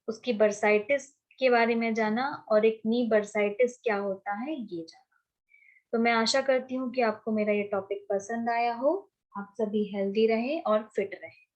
उसकी बर्साइटिस के बारे में जाना, और एक नी बर्साइटिस क्या होता है ये जाना। तो मैं आशा करती हूँ कि आपको मेरा ये टॉपिक पसंद आया हो। आप सभी हेल्दी रहें और फिट रहें।